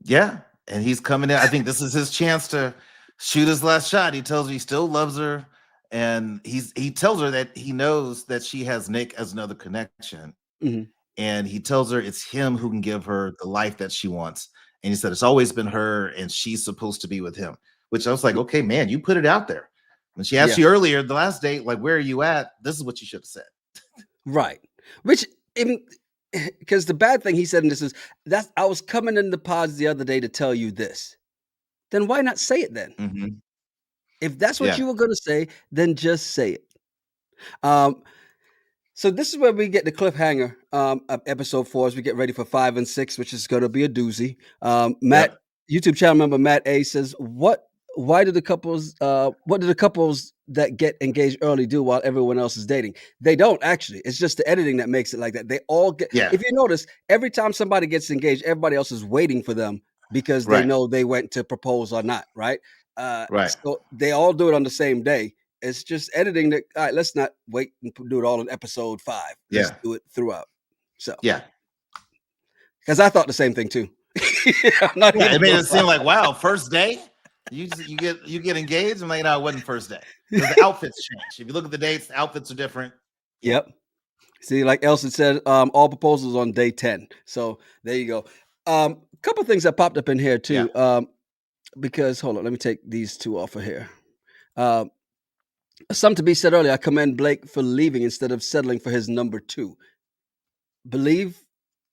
Yeah, and he's coming in. I think this is his chance to shoot his last shot. He tells her he still loves her, and he tells her that he knows that she has Nick as another connection, Mhm. and he tells her it's him who can give her the life that she wants. And he said it's always been her, and she's supposed to be with him. Which I was like, okay, man, you put it out there. When she asked Yeah, you earlier, the last date, like, where are you at? This is what you should have said. right. Which even because the bad thing he said in this is that I was coming in the pods the other day to tell you this. Then why not say it then? Mhm. If that's what Yeah, you were gonna say, then just say it. Um, so this is where we get the cliffhanger of episode 4 as we get ready for 5 and 6, which is gonna be a doozy. Matt, yep, YouTube channel member Matt A says, what do the couples that get engaged early do while everyone else is dating? They don't actually. It's just the editing that makes it like that. They all get yeah, if you notice, every time somebody gets engaged, everybody else is waiting for them because they right, know they went to propose or not, right? right, So they all do it on the same day. It's just editing that. All right, let's not wait and do it all in episode 5. Let's yeah, do it throughout. So, yeah. because I thought the same thing too. I'm not Yeah, even it made gonna it lie. seem like, wow, first day? You get engaged. I'm like, no, it wasn't first day because the outfits change. If you look at the dates, the outfits are different. Yeah. Yep. See, like Elson said, all proposals on day 10. So there you go. A couple things that popped up in here Yeah. too. Because hold on, let me take these two off of here. Um, Something to be said earlier. I commend Blake for leaving instead of settling for his number two. Believe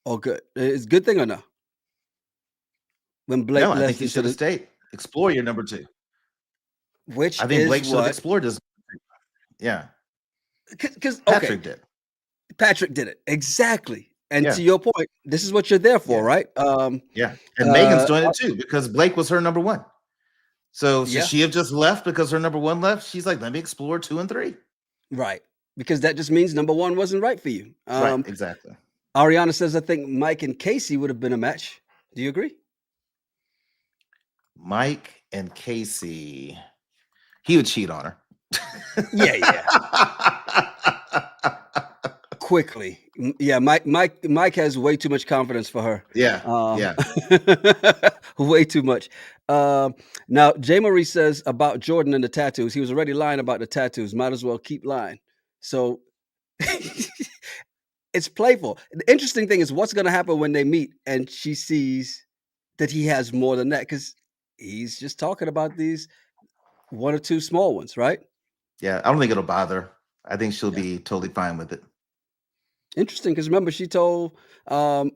or good? Is good thing or no? When Blake No, I think left he should instead have of stayed. Explore your number two. which I think is Blake should have what? explored his. Yeah. Because okay, Patrick did. Patrick did it exactly. And Yeah. to your point, this is what you're there for, Yeah. right? Yeah. And Megan's Uh, doing it too because Blake was her number one. So should yeah, she have just left because her number one left? She's like, let me explore 2 and 3. right. Because that just means number one wasn't right for you. Right. Exactly. Ariana says, I think Mike and Casey would have been a match. Do you agree? Mike and Casey, he would cheat on her. Yeah. Quickly. Yeah, Mike has way too much confidence for her. Yeah. Yeah. Way too much. Now, J. Marie says about Jordan and the tattoos. He was already lying about the tattoos. Might as well keep lying. So it's playful. The interesting thing is what's going to happen when they meet and she sees that he has more than that because he's just talking about these one or two small ones, right? Yeah. I don't think it'll bother her. I think she'll Yeah. be totally fine with it. Interesting, because remember she told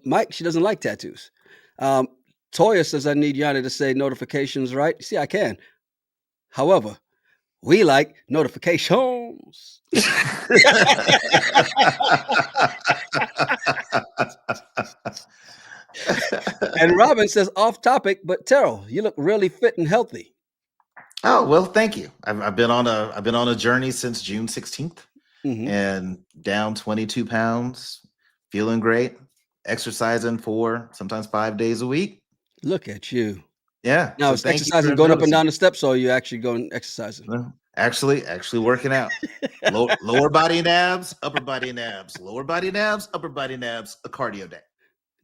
Mike she doesn't like tattoos. Um, Toya says I need Yanni to say notifications, right? See, I can. However, we like notifications. And Robin says off topic, but Terrell, you look really fit and healthy. Oh, well, thank you. I've been on a journey since June 16th Mhm. and down 22 pounds, feeling great, exercising 4, sometimes 5 days a week. Look at you. Yeah. Now, So it's thank you exercising for going up and noticing. down the steps, or are you actually going exercising? No, actually working out. Lower body and abs, upper body and abs, lower body and abs, upper body and abs, a cardio day.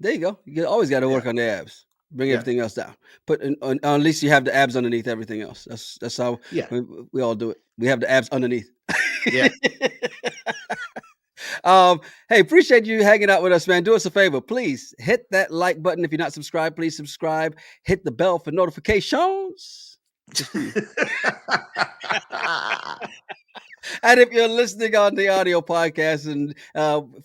There you go. You always got to Yeah. work on the abs. Bring Yeah. everything else down. But at least you have the abs underneath everything else. That's how Yeah. we all do it. We have the abs underneath. Yeah. Hey, appreciate you hanging out with us, man. Do us a favor, please hit that like button. If you're not subscribed, please subscribe. Hit the bell for notifications. And if you're listening on the audio podcast and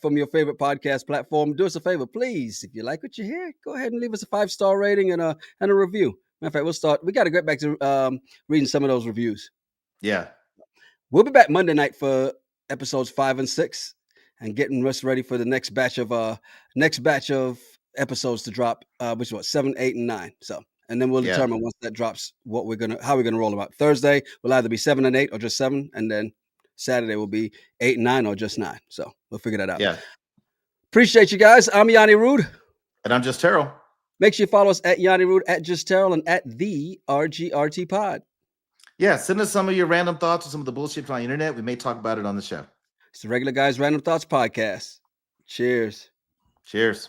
from your favorite podcast platform, do us a favor, please. If you like what you hear, go ahead and leave us a 5-star rating and a review. Matter of fact, we'll start. We got to get back to reading some of those reviews. Yeah. We'll be back Monday night for episodes 5 and 6, and getting us ready for the next batch of episodes to drop, which is what 7, 8, and 9. So, and then we'll determine once that drops how we're gonna roll about. Thursday will either be 7 and 8 or just 7, and then Saturday will be 8 and 9 or just 9. So we'll figure that out. Yeah. Appreciate you guys. I'm Yanni Rude. And I'm just Terrell. Make sure you follow us at Yanni Rude, at Just Terrell, and at the RGRT Pod. Yeah, send us some of your random thoughts or some of the bullshit on the internet. We may talk about it on the show. It's the Regular Guys Random Thoughts Podcast. Cheers. Cheers.